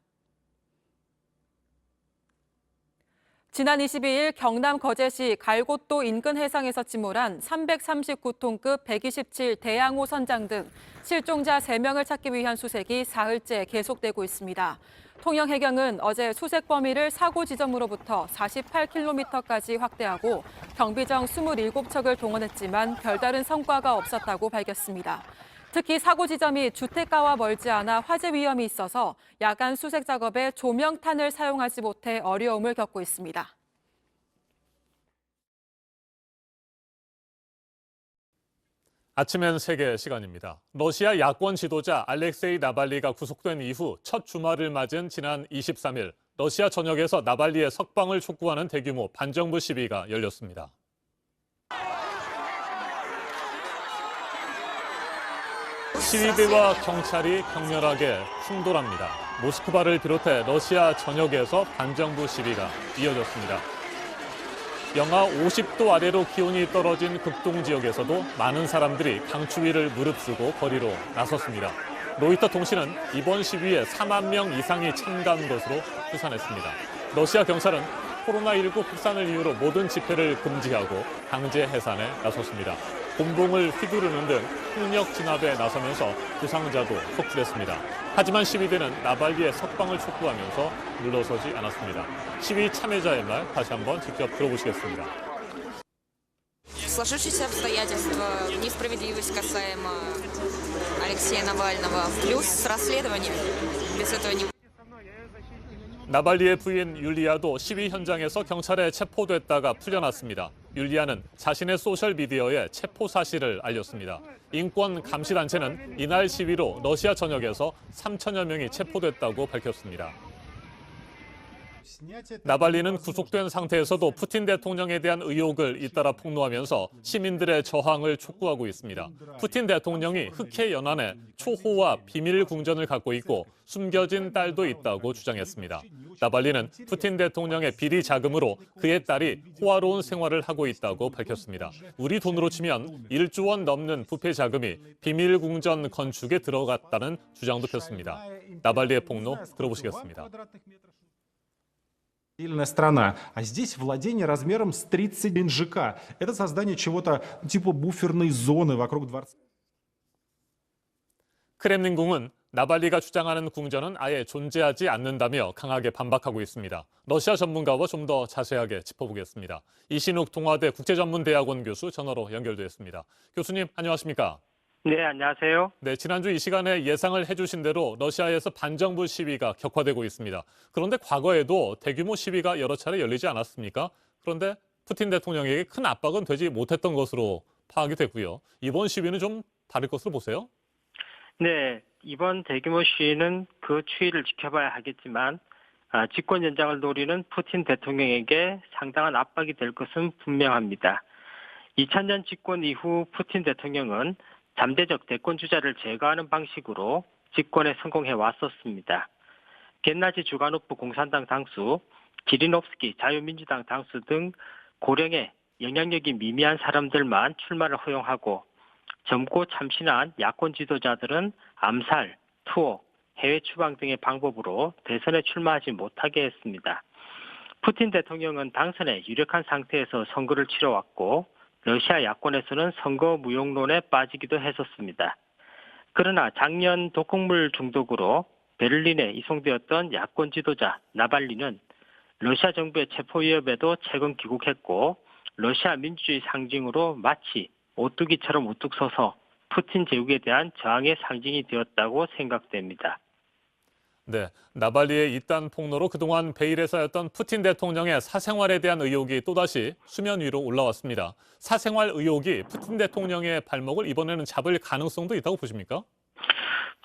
지난 22일 경남 거제시 갈곶도 인근 해상에서 침몰한 339톤급 127 대양호 선장 등 실종자 3명을 찾기 위한 수색이 사흘째 계속되고 있습니다. 통영해경은 어제 수색 범위를 사고 지점으로부터 48km까지 확대하고 경비정 27척을 동원했지만 별다른 성과가 없었다고 밝혔습니다. 특히 사고 지점이 주택가와 멀지 않아 화재 위험이 있어서 야간 수색 작업에 조명탄을 사용하지 못해 어려움을 겪고 있습니다. 아침엔 세계 시간입니다. 러시아 야권 지도자 알렉세이 나발리가 구속된 이후 첫 주말을 맞은 지난 23일, 러시아 전역에서 나발리의 석방을 촉구하는 대규모 반정부 시위가 열렸습니다. 시위대와 경찰이 격렬하게 충돌합니다. 모스크바를 비롯해 러시아 전역에서 반정부 시위가 이어졌습니다. 영하 50도 아래로 기온이 떨어진 극동 지역에서도 많은 사람들이 강추위를 무릅쓰고 거리로 나섰습니다. 로이터 통신은 이번 시위에 4만 명 이상이 참가한 것으로 추산했습니다. 러시아 경찰은 코로나19 확산을 이유로 모든 집회를 금지하고 강제 해산에 나섰습니다. 곤봉을 휘두르는 등 폭력 진압에 나서면서 부상자도 속출했습니다. 하지만 시위대는 나발리의 석방을 촉구하면서 물러서지 않았습니다. 시위 참여자의 말 다시 한번 직접 들어보시겠습니다. Сложившиеся обстоятельства, несправедливость касаемо Алексея Навального, плюс расследование. Без этого не... 나발리의 부인 율리아도 시위 현장에서 경찰에 체포됐다가 풀려났습니다. 율리아는 자신의 소셜미디어에 체포 사실을 알렸습니다. 인권 감시단체는 이날 시위로 러시아 전역에서 3천여 명이 체포됐다고 밝혔습니다. 나발리는 구속된 상태에서도 푸틴 대통령에 대한 의혹을 잇따라 폭로하면서 시민들의 저항을 촉구하고 있습니다. 푸틴 대통령이 흑해 연안에 초호화 비밀 궁전을 갖고 있고 숨겨진 딸도 있다고 주장했습니다. 나발리는 푸틴 대통령의 비리 자금으로 그의 딸이 호화로운 생활을 하고 있다고 밝혔습니다. 우리 돈으로 치면 1조 원 넘는 부패 자금이 비밀 궁전 건축에 들어갔다는 주장도 폈습니다. 나발리의 폭로 들어보시겠습니다. Отдельная страна, а здесь владение размером с 30 НЖК. Это создание чего-то типа буферной зоны вокруг дворца. 크렘린궁은 나발리가 주장하는 궁전은 아예 존재하지 않는다며 강하게 반박하고 있습니다. 러시아 전문가와 좀 더 자세하게 짚어보겠습니다. 이신욱 동아대 국제전문대학원 교수 전화로 연결됐습니다. 교수님 안녕하십니까? 네, 안녕하세요. 네, 지난주 이 시간에 예상을 해주신 대로 러시아에서 반정부 시위가 격화되고 있습니다. 그런데 과거에도 대규모 시위가 여러 차례 열리지 않았습니까? 그런데 푸틴 대통령에게 큰 압박은 되지 못했던 것으로 파악이 됐고요. 이번 시위는 좀 다를 것으로 보세요? 네, 이번 대규모 시위는 그 추이를 지켜봐야 하겠지만 집권 연장을 노리는 푸틴 대통령에게 상당한 압박이 될 것은 분명합니다. 2000년 집권 이후 푸틴 대통령은 잠재적 대권 주자를 제거하는 방식으로 집권에 성공해 왔었습니다. 겐나지 주가노프 공산당 당수, 지리노프스키 자유민주당 당수 등 고령의 영향력이 미미한 사람들만 출마를 허용하고 젊고 참신한 야권 지도자들은 암살, 투옥, 해외 추방 등의 방법으로 대선에 출마하지 못하게 했습니다. 푸틴 대통령은 당선에 유력한 상태에서 선거를 치러왔고 러시아 야권에서는 선거 무용론에 빠지기도 했었습니다. 그러나 작년 독극물 중독으로 베를린에 이송되었던 야권 지도자 나발리는 러시아 정부의 체포 위협에도 최근 귀국했고 러시아 민주주의 상징으로 마치 오뚜기처럼 우뚝 서서 푸틴 제국에 대한 저항의 상징이 되었다고 생각됩니다. 네, 나발리의 이딴 폭로로 그동안 베일에 쌓였던 푸틴 대통령의 사생활에 대한 의혹이 또다시 수면 위로 올라왔습니다. 사생활 의혹이 푸틴 대통령의 발목을 이번에는 잡을 가능성도 있다고 보십니까?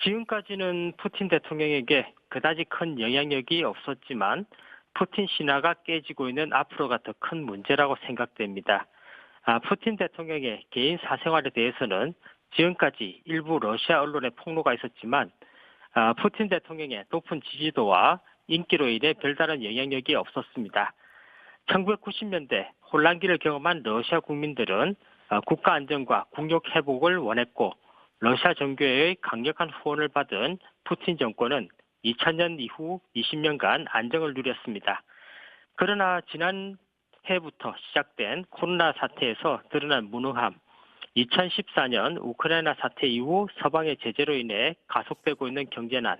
지금까지는 푸틴 대통령에게 그다지 큰 영향력이 없었지만 푸틴 신화가 깨지고 있는 앞으로가 더 큰 문제라고 생각됩니다. 푸틴 대통령의 개인 사생활에 대해서는 지금까지 일부 러시아 언론의 폭로가 있었지만 푸틴 대통령의 높은 지지도와 인기로 인해 별다른 영향력이 없었습니다. 1990년대 혼란기를 경험한 러시아 국민들은 국가 안정과 국력 회복을 원했고 러시아 정교회의 강력한 후원을 받은 푸틴 정권은 2000년 이후 20년간 안정을 누렸습니다. 그러나 지난해부터 시작된 코로나 사태에서 드러난 무능함, 2014년 우크라이나 사태 이후 서방의 제재로 인해 가속되고 있는 경제난,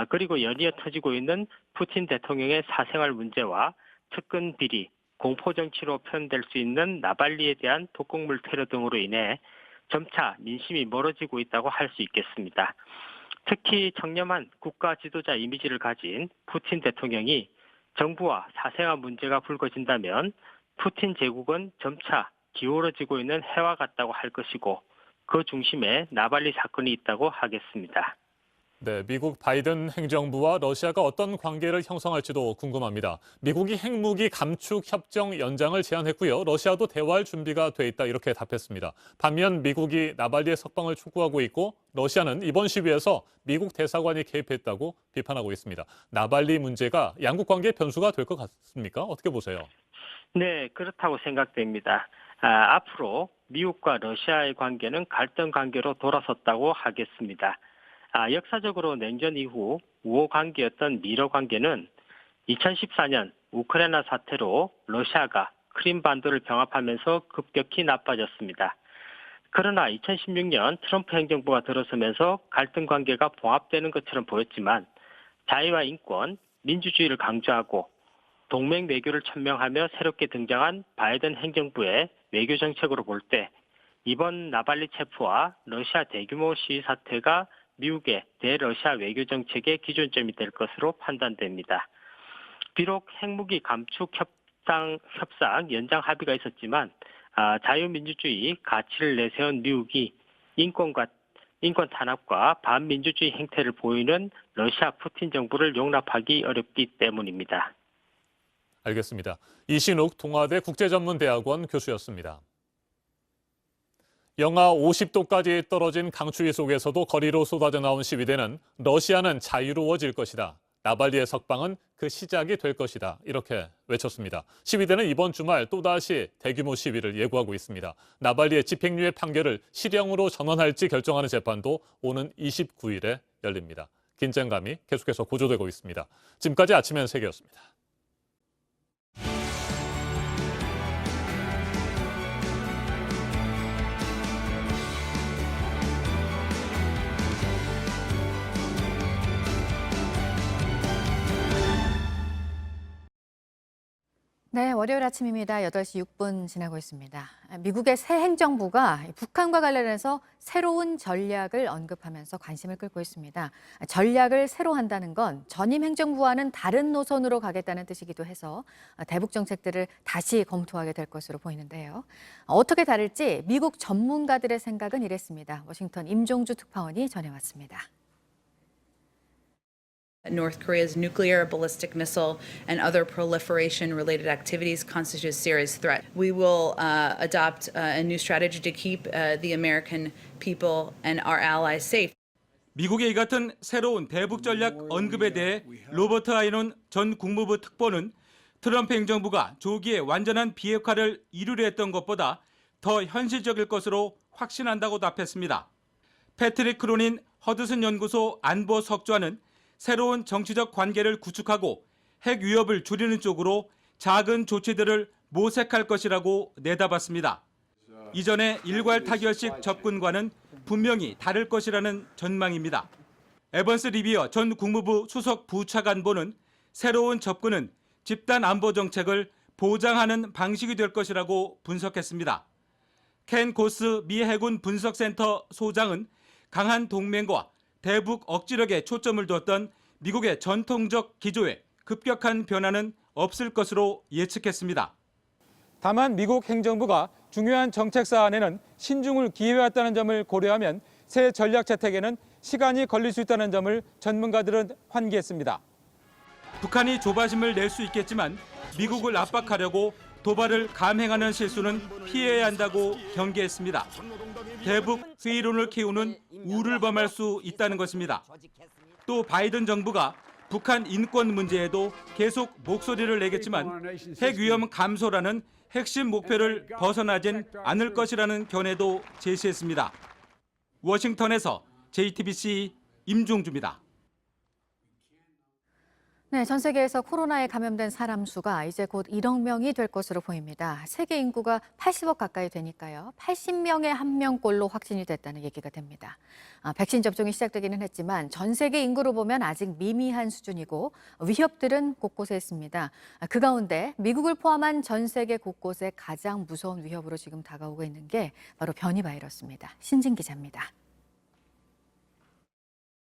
그리고 연이어 터지고 있는 푸틴 대통령의 사생활 문제와 측근 비리, 공포정치로 표현될 수 있는 나발리에 대한 독극물 테러 등으로 인해 점차 민심이 멀어지고 있다고 할 수 있겠습니다. 특히 청렴한 국가 지도자 이미지를 가진 푸틴 대통령이 정부와 사생활 문제가 불거진다면 푸틴 제국은 점차 기울어지고 있는 해와 같다고 할 것이고 그 중심에 나발리 사건이 있다고 하겠습니다. 네, 미국 바이든 행정부와 러시아가 어떤 관계를 형성할지도 궁금합니다. 미국이 핵무기 감축 협정 연장을 제안했고요. 러시아도 대화할 준비가 돼 있다 이렇게 답했습니다. 반면 미국이 나발리의 석방을 촉구하고 있고 러시아는 이번 시위에서 미국 대사관이 개입했다고 비판하고 있습니다. 나발리 문제가 양국 관계의 변수가 될 것 같습니까? 어떻게 보세요? 네, 그렇다고 생각됩니다. 앞으로 미국과 러시아의 관계는 갈등 관계로 돌아섰다고 하겠습니다. 역사적으로 냉전 이후 우호 관계였던 미러 관계는 2014년 우크라이나 사태로 러시아가 크림 반도를 병합하면서 급격히 나빠졌습니다. 그러나 2016년 트럼프 행정부가 들어서면서 갈등 관계가 봉합되는 것처럼 보였지만 자유와 인권, 민주주의를 강조하고 동맹 외교를 천명하며 새롭게 등장한 바이든 행정부의 외교 정책으로 볼 때 이번 나발리 체포와 러시아 대규모 시위 사태가 미국의 대러시아 외교 정책의 기준점이 될 것으로 판단됩니다. 비록 핵무기 감축 협상 연장 합의가 있었지만 자유민주주의 가치를 내세운 미국이 인권 탄압과 반민주주의 행태를 보이는 러시아 푸틴 정부를 용납하기 어렵기 때문입니다. 알겠습니다. 이신욱 동아대 국제전문대학원 교수였습니다. 영하 50도까지 떨어진 강추위 속에서도 거리로 쏟아져 나온 시위대는 러시아는 자유로워질 것이다. 나발리의 석방은 그 시작이 될 것이다. 이렇게 외쳤습니다. 시위대는 이번 주말 또다시 대규모 시위를 예고하고 있습니다. 나발리의 집행유예 판결을 실형으로 전환할지 결정하는 재판도 오는 29일에 열립니다. 긴장감이 계속해서 고조되고 있습니다. 지금까지 아침엔 세계였습니다. 네, 월요일 아침입니다. 8시 6분 지나고 있습니다. 미국의 새 행정부가 북한과 관련해서 새로운 전략을 언급하면서 관심을 끌고 있습니다. 전략을 새로 한다는 건 전임 행정부와는 다른 노선으로 가겠다는 뜻이기도 해서 대북 정책들을 다시 검토하게 될 것으로 보이는데요. 어떻게 다를지 미국 전문가들의 생각은 이랬습니다. 워싱턴 임종주 특파원이 전해왔습니다. North Korea's nuclear, ballistic missile, and other proliferation-related activities constitute a serious threat. We will adopt a new strategy to keep the American people and our allies safe. 미국의 이 같은 새로운 대북 전략 언급에 대해 로버트 아이논 전 국무부 특보는 트럼프 행정부가 조기에 완전한 비핵화를 이루려 했던 것보다 더 현실적일 것으로 확신한다고 답했습니다. 패트릭 크로닌 허드슨 연구소 안보 석좌는 새로운 정치적 관계를 구축하고 핵 위협을 줄이는 쪽으로 작은 조치들을 모색할 것이라고 내다봤습니다. 이전의 일괄 타결식 접근과는 분명히 다를 것이라는 전망입니다. 에번스 리비어 전 국무부 수석 부차관보는 새로운 접근은 집단 안보 정책을 보장하는 방식이 될 것이라고 분석했습니다. 켄 고스 미 해군 분석센터 소장은 강한 동맹과 대북 억지력에 초점을 두었던 미국의 전통적 기조에 급격한 변화는 없을 것으로 예측했습니다. 다만 미국 행정부가 중요한 정책 사안에는 신중을 기해왔다는 점을 고려하면 새 전략 채택에는 시간이 걸릴 수 있다는 점을 전문가들은 환기했습니다. 북한이 조바심을 낼 수 있겠지만 미국을 압박하려고 도발을 감행하는 실수는 피해야 한다고 경계했습니다. 대북 수위론을 키우는 우를 범할 수 있다는 것입니다. 또 바이든 정부가 북한 인권 문제에도 계속 목소리를 내겠지만 핵 위험 감소라는 핵심 목표를 벗어나진 않을 것이라는 견해도 제시했습니다. 워싱턴에서 JTBC 임종주입니다. 네, 전 세계에서 코로나에 감염된 사람 수가 이제 곧 1억 명이 될 것으로 보입니다. 세계 인구가 80억 가까이 되니까요. 80명에 1명꼴로 확진이 됐다는 얘기가 됩니다. 백신 접종이 시작되기는 했지만 전 세계 인구로 보면 아직 미미한 수준이고 위협들은 곳곳에 있습니다. 그 가운데 미국을 포함한 전 세계 곳곳에 가장 무서운 위협으로 지금 다가오고 있는 게 바로 변이 바이러스입니다. 신진 기자입니다.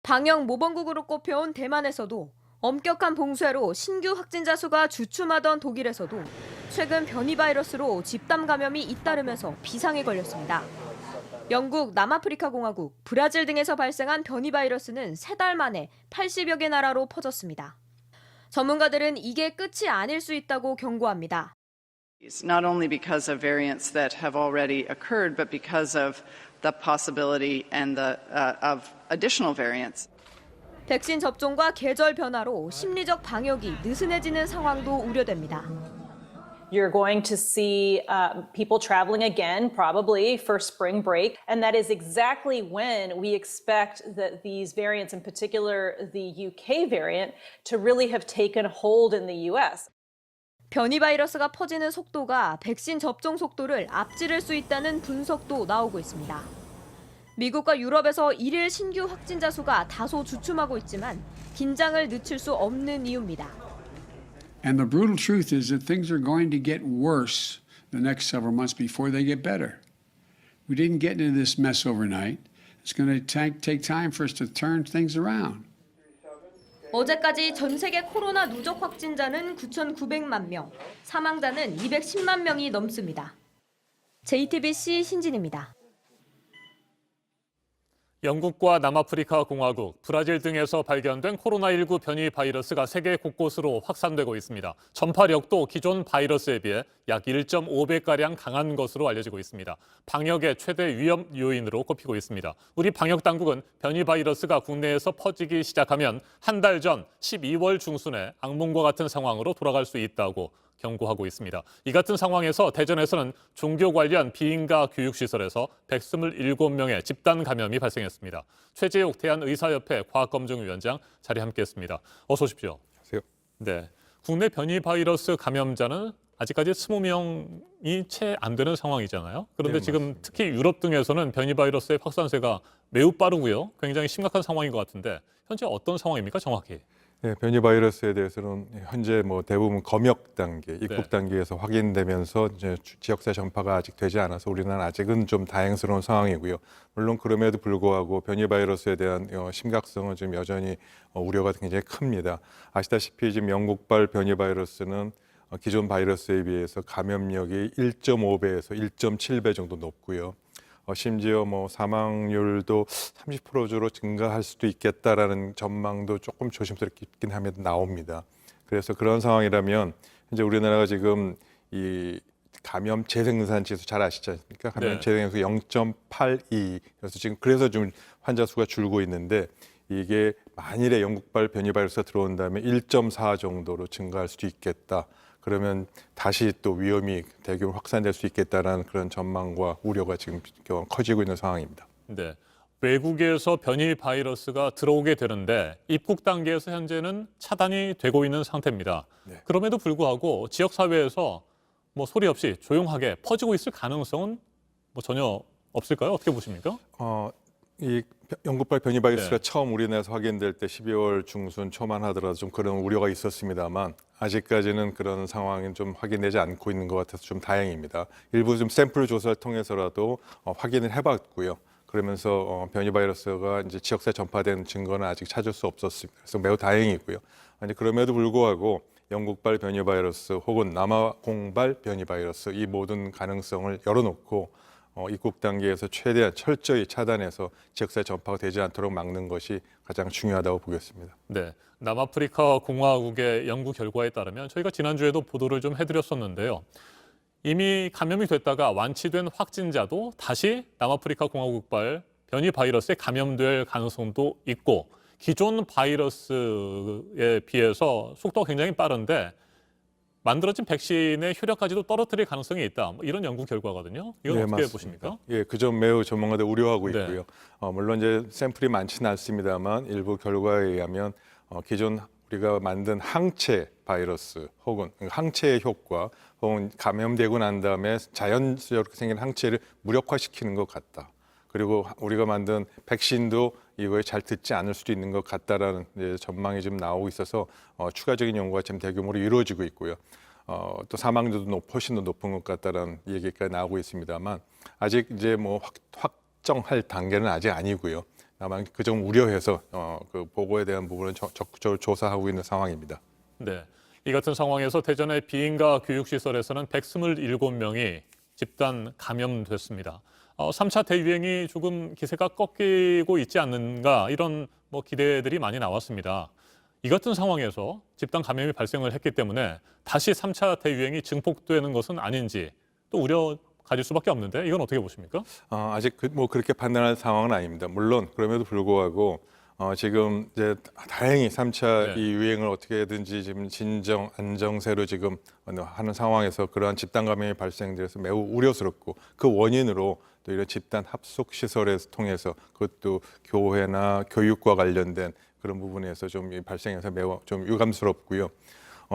방역 모범국으로 꼽혀온 대만에서도 엄격한 봉쇄로 신규 확진자 수가 주춤하던 독일에서도 최근 변이 바이러스로 집단 감염이 잇따르면서 비상에 걸렸습니다. 영국, 남아프리카 공화국, 브라질 등에서 발생한 변이 바이러스는 3달 만에 80여 개 나라로 퍼졌습니다. 전문가들은 이게 끝이 아닐 수 있다고 경고합니다. Not only because of variants that have already occurred, but because of the possibility and of additional variants. 백신 접종과 계절 변화로 심리적 방역이 느슨해지는 상황도 우려됩니다. You're going to see people traveling again, probably for spring break, and that is exactly when we expect that these variants, in particular the UK variant, to really have taken hold in the US. 변이 바이러스가 퍼지는 속도가 백신 접종 속도를 앞지를 수 있다는 분석도 나오고 있습니다. 미국과 유럽에서 일일 신규 확진자 수가 다소 주춤하고 있지만 긴장을 늦출 수 없는 이유입니다. And the brutal truth is that things are going to get worse the next several months before they get better. We didn't get into this mess overnight. It's going to take time for us to turn things around. 어제까지 전 세계 코로나 누적 확진자는 9,900만 명, 사망자는 210만 명이 넘습니다. JTBC 신진입니다. 영국과 남아프리카 공화국, 브라질 등에서 발견된 코로나19 변이 바이러스가 세계 곳곳으로 확산되고 있습니다. 전파력도 기존 바이러스에 비해 약 1.5배가량 강한 것으로 알려지고 있습니다. 방역의 최대 위험 요인으로 꼽히고 있습니다. 우리 방역 당국은 변이 바이러스가 국내에서 퍼지기 시작하면 한 달 전 12월 중순에 악몽과 같은 상황으로 돌아갈 수 있다고 경고하고 있습니다. 이 같은 상황에서 대전에서는 종교 관련 비인가 교육시설에서 127명의 집단 감염이 발생했습니다. 최재욱 대한의사협회 과학검증위원장 자리 함께했습니다. 어서 오십시오. 안녕하세요. 네, 국내 변이 바이러스 감염자는 아직까지 20명이 채 안 되는 상황이잖아요. 그런데 네, 지금 맞습니다. 특히 유럽 등에서는 변이 바이러스의 확산세가 매우 빠르고요. 굉장히 심각한 상황인 것 같은데 현재 어떤 상황입니까, 정확히? 네, 변이 바이러스에 대해서는 현재 대부분 검역 단계, 입국 단계에서 확인되면서 이제 지역사 전파가 아직 되지 않아서 우리는 아직은 좀 다행스러운 상황이고요. 물론 그럼에도 불구하고 변이 바이러스에 대한 심각성은 지금 여전히 우려가 굉장히 큽니다. 아시다시피 지금 영국발 변이 바이러스는 기존 바이러스에 비해서 감염력이 1.5배에서 1.7배 정도 높고요. 심지어 사망률도 30%로 증가할 수도 있겠다라는 전망도 조금 조심스럽긴 하면 나옵니다. 그래서 그런 상황이라면 현재 우리나라가 지금 이 감염 재생산 지수 잘 아시지 않습니까? 감염 재생산 0.82. 그래서 지금 환자 수가 줄고 있는데 이게 만일에 영국발 변이 바이러스가 들어온다면 1.4 정도로 증가할 수도 있겠다. 그러면 다시 또 위험이 대규모 확산될 수 있겠다는 그런 전망과 우려가 지금 커지고 있는 상황입니다. 네, 외국에서 변이 바이러스가 들어오게 되는데 입국 단계에서 현재는 차단이 되고 있는 상태입니다. 그럼에도 불구하고 지역 사회에서 소리 없이 조용하게 퍼지고 있을 가능성은 전혀 없을까요? 어떻게 보십니까? 이 영국발 변이 바이러스가 처음 우리나라에서 확인될 때 12월 중순 초만 하더라도 좀 그런 우려가 있었습니다만 아직까지는 그런 상황이 좀 확인되지 않고 있는 것 같아서 좀 다행입니다. 일부 좀 샘플 조사를 통해서라도 확인을 해봤고요. 그러면서 변이 바이러스가 이제 지역사회 전파된 증거는 아직 찾을 수 없었습니다. 그래서 매우 다행이고요. 아니 그럼에도 불구하고 영국발 변이 바이러스 혹은 남아공발 변이 바이러스 이 모든 가능성을 열어놓고 입국 단계에서 최대한 철저히 차단해서 지역사회 전파가 되지 않도록 막는 것이 가장 중요하다고 보겠습니다. 네, 남아프리카 공화국의 연구 결과에 따르면 저희가 지난주에도 보도를 좀 해드렸었는데요. 이미 감염이 됐다가 완치된 확진자도 다시 남아프리카 공화국발 변이 바이러스에 감염될 가능성도 있고 기존 바이러스에 비해서 속도가 굉장히 빠른데 만들어진 백신의 효력까지도 떨어뜨릴 가능성이 있다. 이런 연구 결과거든요. 이건 네, 어떻게 맞습니다. 보십니까? 예, 그 점 매우 전문가들 우려하고 네. 있고요. 물론 이제 샘플이 많지는 않습니다만 일부 결과에 의하면 기존 우리가 만든 항체 바이러스 혹은 항체의 효과 혹은 감염되고 난 다음에 자연스럽게 생긴 항체를 무력화시키는 것 같다. 그리고 우리가 만든 백신도 이거에 잘 듣지 않을 수도 있는 것 같다라는 전망이 좀 나오고 있어서 추가적인 연구가 지금 대규모로 이루어지고 있고요. 또 사망률도 훨씬 더 높은 것 같다라는 얘기가 나오고 있습니다만 아직 이제 뭐 확정할 단계는 아직 아니고요. 다만 그 점 우려해서 그 보고에 대한 부분은 적극적으로 조사하고 있는 상황입니다. 네, 이 같은 상황에서 대전의 비인가 교육시설에서는 127명이 집단 감염됐습니다. 3차 대유행이 조금 기세가 꺾이고 있지 않는가 이런 뭐 기대들이 많이 나왔습니다. 이 같은 상황에서 집단 감염이 발생을 했기 때문에 다시 3차 대유행이 증폭되는 것은 아닌지 또 우려 가질 수밖에 없는데 이건 어떻게 보십니까? 아직 뭐 그렇게 판단할 상황은 아닙니다. 물론 그럼에도 불구하고 지금 이제 다행히 3차 이 유행을 어떻게든지 지금 진정 안정세로 지금 하는 상황에서 그러한 집단 감염이 발생돼서 매우 우려스럽고 그 원인으로 또 이런 집단 합숙 시설을 통해서 그것도 교회나 교육과 관련된 그런 부분에서 좀 발생해서 매우 좀 유감스럽고요.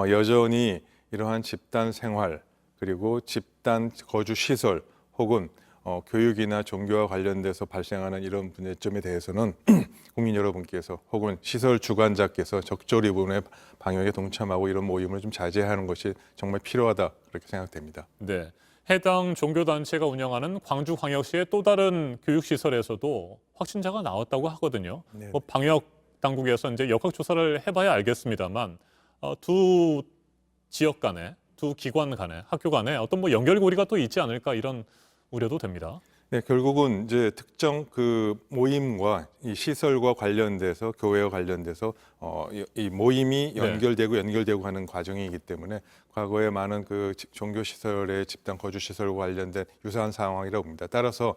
여전히 이러한 집단 생활 그리고 집단 거주 시설 혹은 교육이나 종교와 관련돼서 발생하는 이런 문제점에 대해서는 국민 여러분께서 혹은 시설 주관자께서 적절히 부분의 방역에 동참하고 이런 모임을 좀 자제하는 것이 정말 필요하다 그렇게 생각됩니다. 네, 해당 종교단체가 운영하는 광주광역시의 또 다른 교육시설에서도 확진자가 나왔다고 하거든요. 네. 뭐 방역 당국에서 이제 역학조사를 해봐야 알겠습니다만 두 지역 간에 두 기관 간에 학교 간에 어떤 뭐 연결고리가 또 있지 않을까 이런 우려도 됩니다. 네, 결국은 이제 특정 그 모임과 이 시설과 관련돼서 교회와 관련돼서 이 모임이 연결되고 하는 과정이기 때문에 과거에 많은 그 종교 시설의 집단 거주 시설과 관련된 유사한 상황이라고 봅니다. 따라서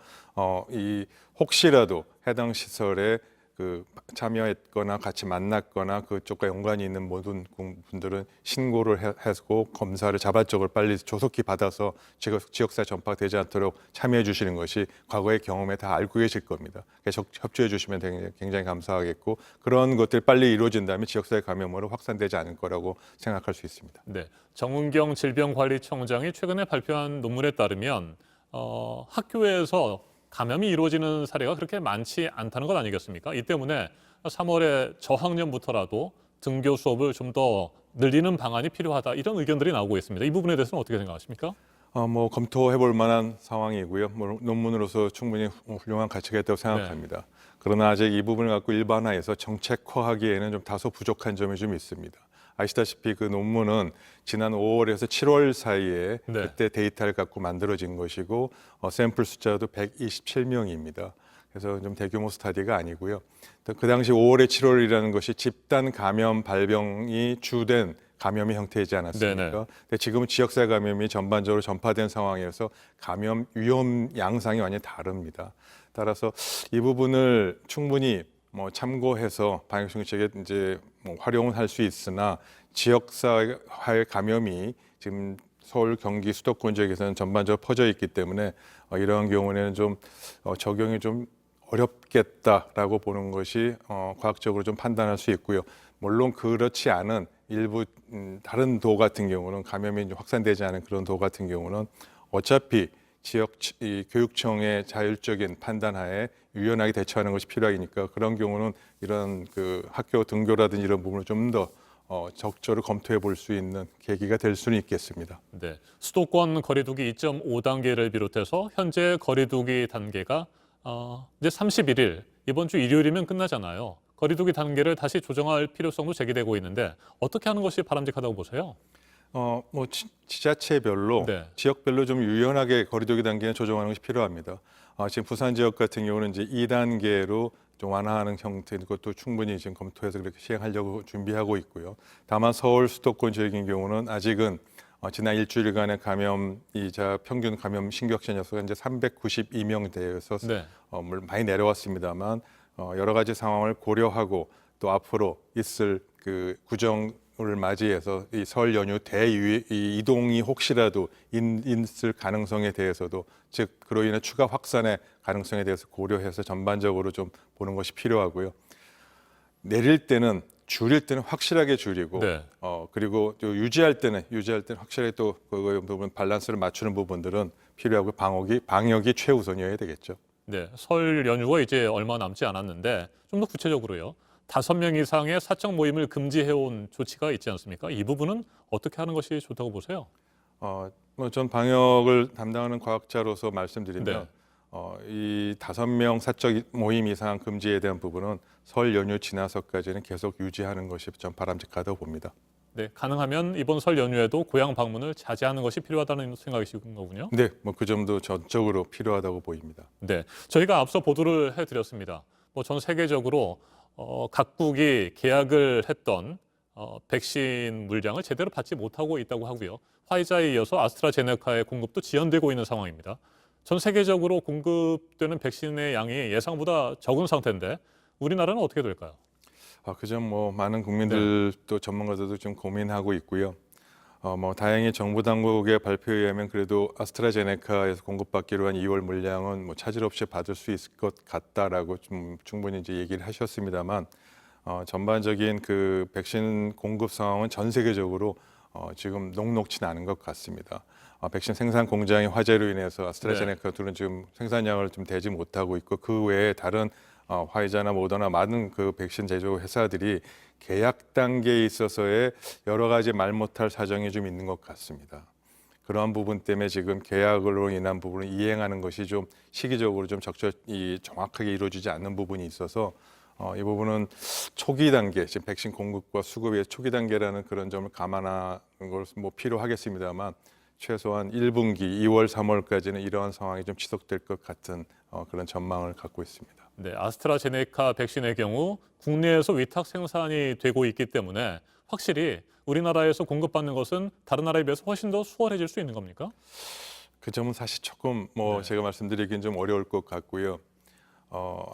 이 혹시라도 해당 시설에 그 참여했거나 같이 만났거나 그쪽과 연관이 있는 모든 분들은 신고를 하고 검사를 자발적으로 빨리 조속히 받아서 지역사회 전파가 되지 않도록 참여해 주시는 것이 과거의 경험에 다 알고 계실 겁니다. 그래서 협조해 주시면 굉장히 감사하겠고 그런 것들이 빨리 이루어진다면 지역사회 감염으로 확산되지 않을 거라고 생각할 수 있습니다. 네, 정은경 질병관리청장이 최근에 발표한 논문에 따르면 학교에서 감염이 이루어지는 사례가 그렇게 많지 않다는 것 아니겠습니까? 이 때문에 3월에 저학년부터라도 등교 수업을 좀 더 늘리는 방안이 필요하다 이런 의견들이 나오고 있습니다. 이 부분에 대해서는 어떻게 생각하십니까? 뭐 검토해 볼 만한 상황이고요. 뭐 논문으로서 충분히 훌륭한 가치가 있다고 생각합니다. 그러나 아직 이 부분을 갖고 일반화해서 정책화하기에는 좀 다소 부족한 점이 좀 있습니다. 아시다시피 그 논문은 지난 5월에서 7월 사이에 그때 데이터를 갖고 만들어진 것이고 샘플 숫자도 127명입니다. 그래서 좀 대규모 스터디가 아니고요. 그 당시 5월에 7월이라는 것이 집단 감염 발병이 주된 감염의 형태이지 않았습니까? 근데 지금은 지역사회 감염이 전반적으로 전파된 상황에서 감염 위험 양상이 완전히 다릅니다. 따라서 이 부분을 충분히 뭐 참고해서 방역 정책에 이제 뭐 활용을 할 수 있으나 지역사회 감염이 지금 서울, 경기, 수도권 지역에서는 전반적으로 퍼져 있기 때문에 이러한 경우에는 좀 적용이 좀 어렵겠다라고 보는 것이 과학적으로 좀 판단할 수 있고요. 물론 그렇지 않은 일부 다른 도 같은 경우는 감염이 확산되지 않은 그런 도 같은 경우는 어차피 지역 교육청의 자율적인 판단하에 유연하게 대처하는 것이 필요하니까 그런 경우는 이런 그 학교 등교라든지 이런 부분을 좀 더 적절히 검토해 볼 수 있는 계기가 될 수는 있겠습니다. 네, 수도권 거리두기 2.5단계를 비롯해서 현재 거리두기 단계가 이제 31일 이번 주 일요일이면 끝나잖아요. 거리두기 단계를 다시 조정할 필요성도 제기되고 있는데 어떻게 하는 것이 바람직하다고 보세요? 뭐 지자체별로 네. 지역별로 좀 유연하게 거리두기 단계는 조정하는 것이 필요합니다. 지금 부산 지역 같은 경우는 이제 2단계로 좀 완화하는 형태인 것도 충분히 지금 검토해서 그렇게 시행하려고 준비하고 있고요. 다만 서울 수도권 지역인 경우는 아직은 지난 일주일간의 감염이자 평균 감염 신규 확진 녀수가 이제 392명대여서 네. 물론 많이 내려왔습니다만 여러 가지 상황을 고려하고 또 앞으로 있을 그 구정을 맞이해서 이 설 연휴 이동이 혹시라도 있을 가능성에 대해서도 즉 그로 인해 추가 확산의 가능성에 대해서 고려해서 전반적으로 좀 보는 것이 필요하고요. 내릴 때는 줄일 때는 확실하게 줄이고 네. 그리고 또 유지할 때는 확실하게 또 그 부분 밸런스를 맞추는 부분들은 필요하고 방역이 최우선이어야 되겠죠. 네, 설 연휴가 이제 얼마 남지 않았는데 좀 더 구체적으로요. 5명 이상의 사적 모임을 금지해온 조치가 있지 않습니까? 이 부분은 어떻게 하는 것이 좋다고 보세요? 전 방역을 담당하는 과학자로서 말씀드리면 이 5명 사적 모임 이상 금지에 대한 부분은 설 연휴 지나서까지는 계속 유지하는 것이 좀 바람직하다고 봅니다. 네, 가능하면 이번 설 연휴에도 고향 방문을 자제하는 것이 필요하다는 생각이신 거군요. 네, 뭐 그 점도 전적으로 필요하다고 보입니다. 네, 저희가 앞서 보도를 해드렸습니다. 뭐 전 세계적으로 각국이 계약을 했던 백신 물량을 제대로 받지 못하고 있다고 하고요. 화이자에 이어서 아스트라제네카의 공급도 지연되고 있는 상황입니다. 전 세계적으로 공급되는 백신의 양이 예상보다 적은 상태인데 우리나라는 어떻게 될까요? 그 점 뭐 많은 국민들 또 전문가들도 좀 고민하고 있고요. 뭐 다행히 정부 당국의 발표에 의하면 그래도 아스트라제네카에서 공급받기로 한 2월 물량은 뭐 차질 없이 받을 수 있을 것 같다라고 좀 충분히 이제 얘기를 하셨습니다만 전반적인 그 백신 공급 상황은 전 세계적으로 지금 녹록치는 않은 것 같습니다. 백신 생산 공장의 화재로 인해서 아스트라제네카 둘은 지금 생산량을 좀 대지 못하고 있고 그 외에 다른 화이자나 모더나 많은 그 백신 제조 회사들이 계약 단계에 있어서의 여러 가지 말 못할 사정이 좀 있는 것 같습니다. 그러한 부분 때문에 지금 계약으로 인한 부분을 이행하는 것이 좀 시기적으로 좀 정확하게 이루어지지 않는 부분이 있어서 이 부분은 초기 단계, 지금 백신 공급과 수급의 초기 단계라는 그런 점을 감안하는 것은 뭐 필요하겠습니다만 최소한 1분기 2월, 3월까지는 이러한 상황이 좀 지속될 것 같은 그런 전망을 갖고 있습니다. 네, 아스트라제네카 백신의 경우 국내에서 위탁 생산이 되고 있기 때문에 확실히 우리나라에서 공급받는 것은 다른 나라에 비해서 훨씬 더 수월해질 수 있는 겁니까? 그 점은 사실 조금 제가 말씀드리긴 좀 어려울 것 같고요.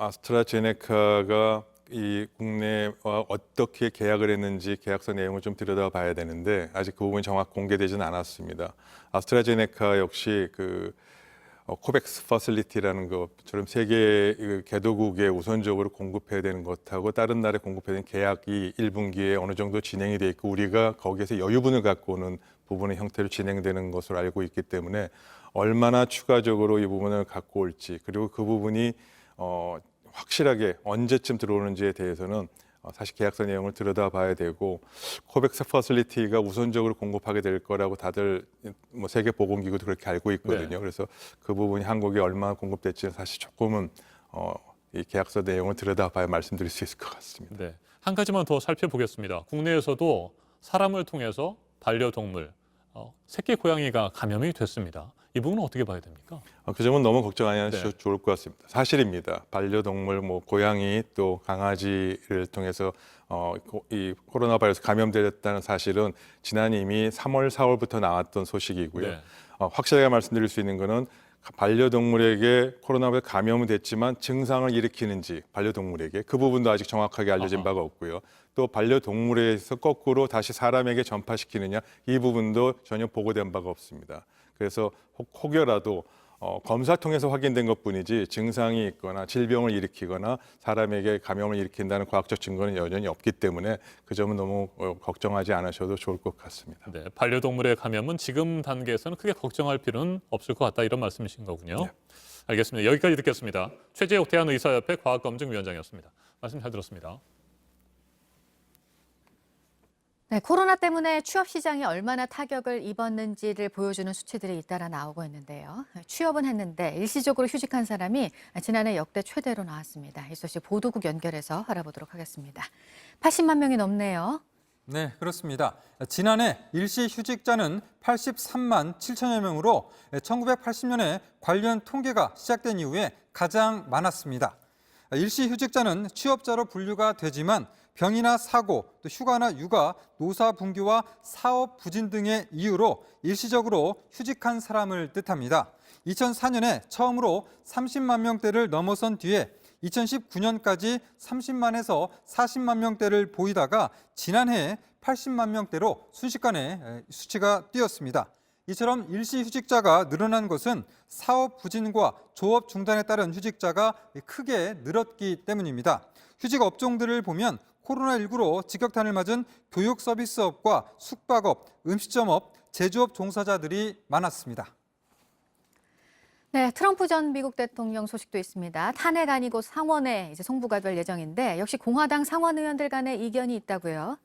아스트라제네카가 이 국내와 어떻게 계약을 했는지 계약서 내용을 좀 들여다봐야 되는데 아직 그 부분이 정확 공개되지는 않았습니다. 아스트라제네카 역시 그 코백스 퍼실리티라는 것처럼 세계 개도국에 우선적으로 공급해야 되는 것하고 다른 나라에 공급해야 되는 계약이 1분기에 어느 정도 진행이 돼 있고 우리가 거기에서 여유분을 갖고 오는 부분의 형태로 진행되는 것으로 알고 있기 때문에 얼마나 추가적으로 이 부분을 갖고 올지 그리고 그 부분이 확실하게 언제쯤 들어오는지에 대해서는 사실 계약서 내용을 들여다봐야 되고 코백스 퍼실리티가 우선적으로 공급하게 될 거라고 다들 뭐 세계보건기구도 그렇게 알고 있거든요. 그래서 그 부분이 한국에 얼마나 공급될지는 사실 조금은 이 계약서 내용을 들여다봐야 말씀드릴 수 있을 것 같습니다. 네, 한 가지만 더 살펴보겠습니다. 국내에서도 사람을 통해서 반려동물, 새끼 고양이가 감염이 됐습니다. 이 부분은 어떻게 봐야 됩니까? 그 점은 너무 걱정 안 하셔도 좋을 것 같습니다. 사실입니다. 반려동물, 뭐 고양이 또 강아지를 통해서 이 코로나 바이러스 감염되었다는 사실은 지난 이미 3월, 4월부터 나왔던 소식이고요. 네. 확실하게 말씀드릴 수 있는 거는 반려동물에게 코로나 바이러스 감염은 됐지만 증상을 일으키는지 반려동물에게 그 부분도 아직 정확하게 알려진 바가 없고요. 또 반려동물에서 거꾸로 다시 사람에게 전파시키느냐 이 부분도 전혀 보고된 바가 없습니다. 그래서 혹여라도 검사 통해서 확인된 것뿐이지 증상이 있거나 질병을 일으키거나 사람에게 감염을 일으킨다는 과학적 증거는 여전히 없기 때문에 그 점은 너무 걱정하지 않으셔도 좋을 것 같습니다. 네, 반려동물의 감염은 지금 단계에서는 크게 걱정할 필요는 없을 것 같다 이런 말씀이신 거군요. 네. 알겠습니다. 여기까지 듣겠습니다. 최재욱 대한의사협회 과학검증위원장이었습니다. 말씀 잘 들었습니다. 네, 코로나 때문에 취업 시장이 얼마나 타격을 입었는지를 보여주는 수치들이 잇따라 나오고 있는데요. 취업은 했는데 일시적으로 휴직한 사람이 지난해 역대 최대로 나왔습니다. 이 소식 보도국 연결해서 알아보도록 하겠습니다. 80만 명이 넘네요. 네, 그렇습니다. 지난해 일시 휴직자는 83만 7천여 명으로 1980년에 관련 통계가 시작된 이후에 가장 많았습니다. 일시 휴직자는 취업자로 분류가 되지만 병이나 사고, 또 휴가나 육아, 노사 분규와 사업 부진 등의 이유로 일시적으로 휴직한 사람을 뜻합니다. 2004년에 처음으로 30만 명대를 넘어선 뒤에 2019년까지 30만에서 40만 명대를 보이다가 지난해 80만 명대로 순식간에 수치가 뛰었습니다. 이처럼 일시 휴직자가 늘어난 것은 사업 부진과 조업 중단에 따른 휴직자가 크게 늘었기 때문입니다. 휴직 업종들을 보면 코로나19로 직격탄을 맞은 교육 서비스업과 숙박업, 음식점업, 제조업 종사자들이 많았습니다. 네, 트럼프 전 미국 대통령 소식도 있습니다. 탄핵안이 곧 상원에 이제 송부가 될 예정인데 역시 공화당 상원 의원들 간의 이견이 있다고요.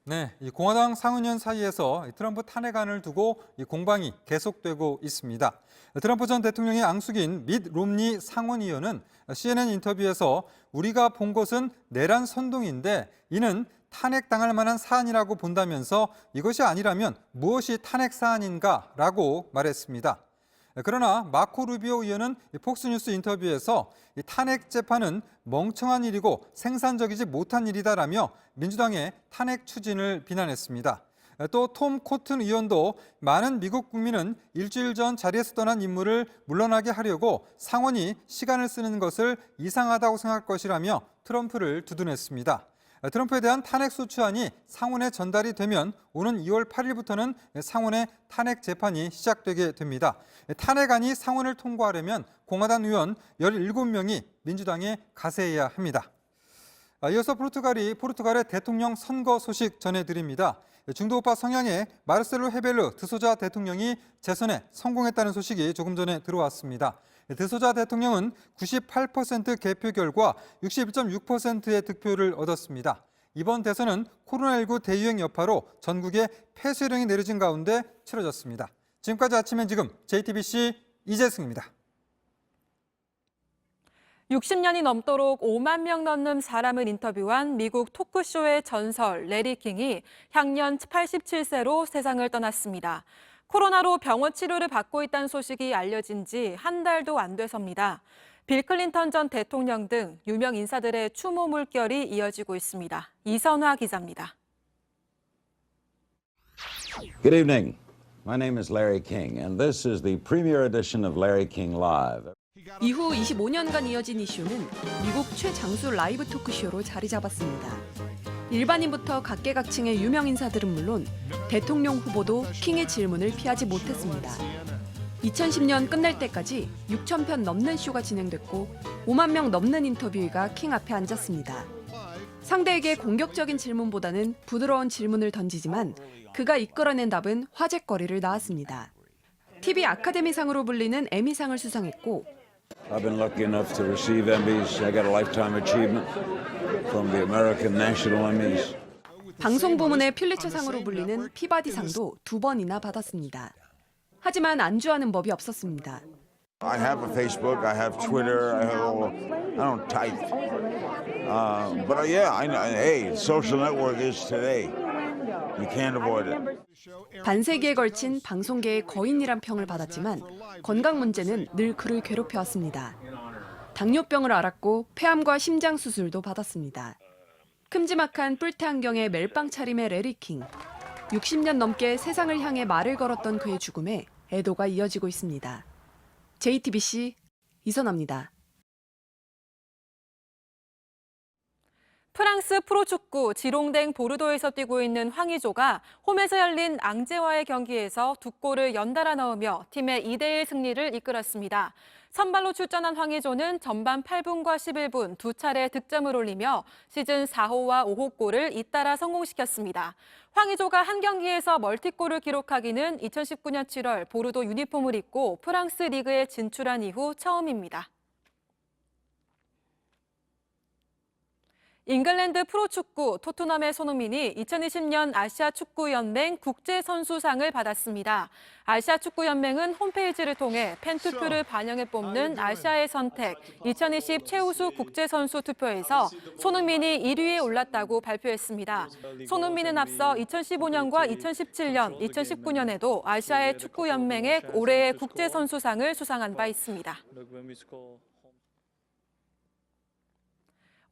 네, 이 공화당 상원의원 사이에서 트럼프 탄핵안을 두고 이 공방이 계속되고 있습니다. 트럼프 전 대통령의 앙숙인 밋 롬니 상원의원은 CNN 인터뷰에서 우리가 본 것은 내란 선동인데 이는 탄핵당할 만한 사안이라고 본다면서 이것이 아니라면 무엇이 탄핵 사안인가라고 말했습니다. 그러나 마코 루비오 의원은 폭스뉴스 인터뷰에서 이 탄핵 재판은 멍청한 일이고 생산적이지 못한 일이다라며 민주당의 탄핵 추진을 비난했습니다. 또 톰 코튼 의원도 많은 미국 국민은 일주일 전 자리에서 떠난 인물을 물러나게 하려고 상원이 시간을 쓰는 것을 이상하다고 생각할 것이라며 트럼프를 두둔했습니다. 트럼프에 대한 탄핵소추안이 상원에 전달이 되면 오는 2월 8일부터는 상원의 탄핵 재판이 시작되게 됩니다. 탄핵안이 상원을 통과하려면 공화당 의원 17명이 민주당에 가세해야 합니다. 이어서 포르투갈의 대통령 선거 소식 전해드립니다. 중도우파 성향의 마르셀로 헤벨르 드소자 대통령이 재선에 성공했다는 소식이 조금 전에 들어왔습니다. 드소자 대통령은 98% 개표 결과 61.6%의 득표를 얻었습니다. 이번 대선은 코로나19 대유행 여파로 전국에 폐쇄령이 내려진 가운데 치러졌습니다. 지금까지 아침엔 지금 JTBC 이재승입니다. 60년이 넘도록 5만 명 넘는 사람을 인터뷰한 미국 토크쇼의 전설 레리 킹이 향년 87세로 세상을 떠났습니다. 코로나로 병원 치료를 받고 있다는 소식이 알려진 지 한 달도 안 돼서입니다. 빌 클린턴 전 대통령 등 유명 인사들의 추모 물결이 이어지고 있습니다. 이선화 기자입니다. Good evening. My name is Larry King, and this is the premiere edition of Larry King Live. 이후 25년간 이어진 이슈는 미국 최장수 라이브 토크쇼로 자리 잡았습니다. 일반인부터 각계각층의 유명 인사들은 물론 대통령 후보도 킹의 질문을 피하지 못했습니다. 2010년 끝날 때까지 6천 편 넘는 쇼가 진행됐고 5만 명 넘는 인터뷰이가 킹 앞에 앉았습니다. 상대에게 공격적인 질문보다는 부드러운 질문을 던지지만 그가 이끌어낸 답은 화제거리를 낳았습니다. TV 아카데미상으로 불리는 에미상을 수상했고 I've been lucky enough to receive Emmys. I got a lifetime achievement from the American National Emmys. 방송 부문의 퓰리처상으로 불리는 피바디상도 2번이나 받았습니다. 하지만 안주하는 법이 없었습니다. I have a Facebook, I have Twitter, I don't type. But yeah, hey, social network is today. You can't avoid it. 반세기에 걸친 방송계의 거인이란 평을 받았지만 건강 문제는 늘 그를 괴롭혀왔습니다. 당뇨병을 앓았고 폐암과 심장 수술도 받았습니다. 큼지막한 뿔테 안경에 멜빵 차림의 레리 킹. 60년 넘게 세상을 향해 말을 걸었던 그의 죽음에 애도가 이어지고 있습니다. JTBC 이선아입니다. 프랑스 프로축구 지롱댕 보르도에서 뛰고 있는 황의조가 홈에서 열린 앙제와의 경기에서 2골을 연달아 넣으며 팀의 2대1 승리를 이끌었습니다. 선발로 출전한 황의조는 전반 8분과 11분 2차례 득점을 올리며 시즌 4호와 5호 골을 잇따라 성공시켰습니다. 황의조가 한 경기에서 멀티골을 기록하기는 2019년 7월 보르도 유니폼을 입고 프랑스 리그에 진출한 이후 처음입니다. 잉글랜드 프로축구 토트넘의 손흥민이 2020년 아시아축구연맹 국제선수상을 받았습니다. 아시아축구연맹은 홈페이지를 통해 팬투표를 반영해 뽑는 아시아의 선택 2020 최우수 국제선수 투표에서 손흥민이 1위에 올랐다고 발표했습니다. 손흥민은 앞서 2015년과 2017년, 2019년에도 아시아의 축구연맹의 올해의 국제선수상을 수상한 바 있습니다.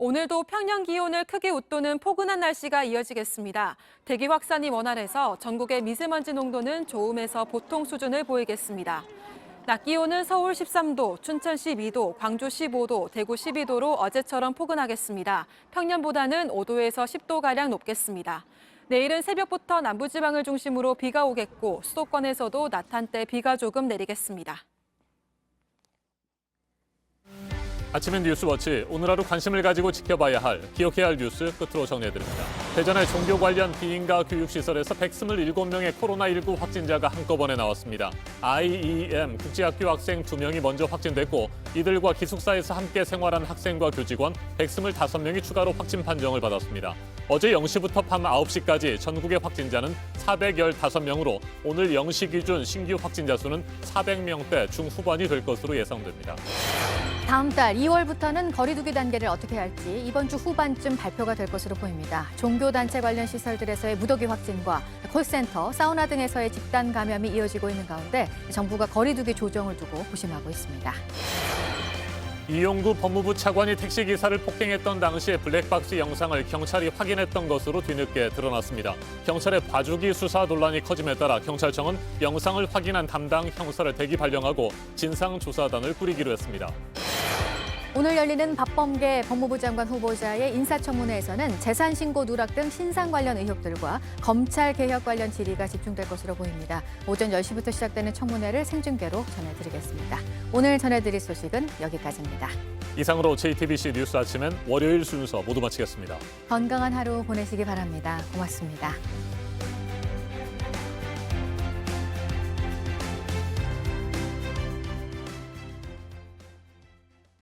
오늘도 평년 기온을 크게 웃도는 포근한 날씨가 이어지겠습니다. 대기 확산이 원활해서 전국의 미세먼지 농도는 좋음에서 보통 수준을 보이겠습니다. 낮 기온은 서울 13도, 춘천 12도, 광주 15도, 대구 12도로 어제처럼 포근하겠습니다. 평년보다는 5도에서 10도가량 높겠습니다. 내일은 새벽부터 남부지방을 중심으로 비가 오겠고 수도권에서도 낮 한때 비가 조금 내리겠습니다. 아침엔 뉴스워치, 오늘 하루 관심을 가지고 지켜봐야 할, 기억해야 할 뉴스 끝으로 정리해드립니다. 대전의 종교 관련 비인가 교육시설에서 127명의 코로나19 확진자가 한꺼번에 나왔습니다. IEM 국제학교 학생 2명이 먼저 확진됐고 이들과 기숙사에서 함께 생활한 학생과 교직원 125명이 추가로 확진 판정을 받았습니다. 어제 0시부터 밤 9시까지 전국의 확진자는 415명으로 오늘 0시 기준 신규 확진자 수는 400명대 중후반이 될 것으로 예상됩니다. 다음 달 2월부터는 거리두기 단계를 어떻게 할지 이번 주 후반쯤 발표가 될 것으로 보입니다. 종교단체 관련 시설들에서의 무더기 확진과 콜센터, 사우나 등에서의 집단 감염이 이어지고 있는 가운데 정부가 거리두기 조정을 두고 고심하고 있습니다. 이용구 법무부 차관이 택시기사를 폭행했던 당시의 블랙박스 영상을 경찰이 확인했던 것으로 뒤늦게 드러났습니다. 경찰의 봐주기 수사 논란이 커짐에 따라 경찰청은 영상을 확인한 담당 형사를 대기 발령하고 진상조사단을 꾸리기로 했습니다. 오늘 열리는 박범계 법무부 장관 후보자의 인사청문회에서는 재산신고 누락 등 신상 관련 의혹들과 검찰 개혁 관련 질의가 집중될 것으로 보입니다. 오전 10시부터 시작되는 청문회를 생중계로 전해드리겠습니다. 오늘 전해드릴 소식은 여기까지입니다. 이상으로 JTBC 뉴스 아침엔 월요일 순서 모두 마치겠습니다. 건강한 하루 보내시기 바랍니다. 고맙습니다.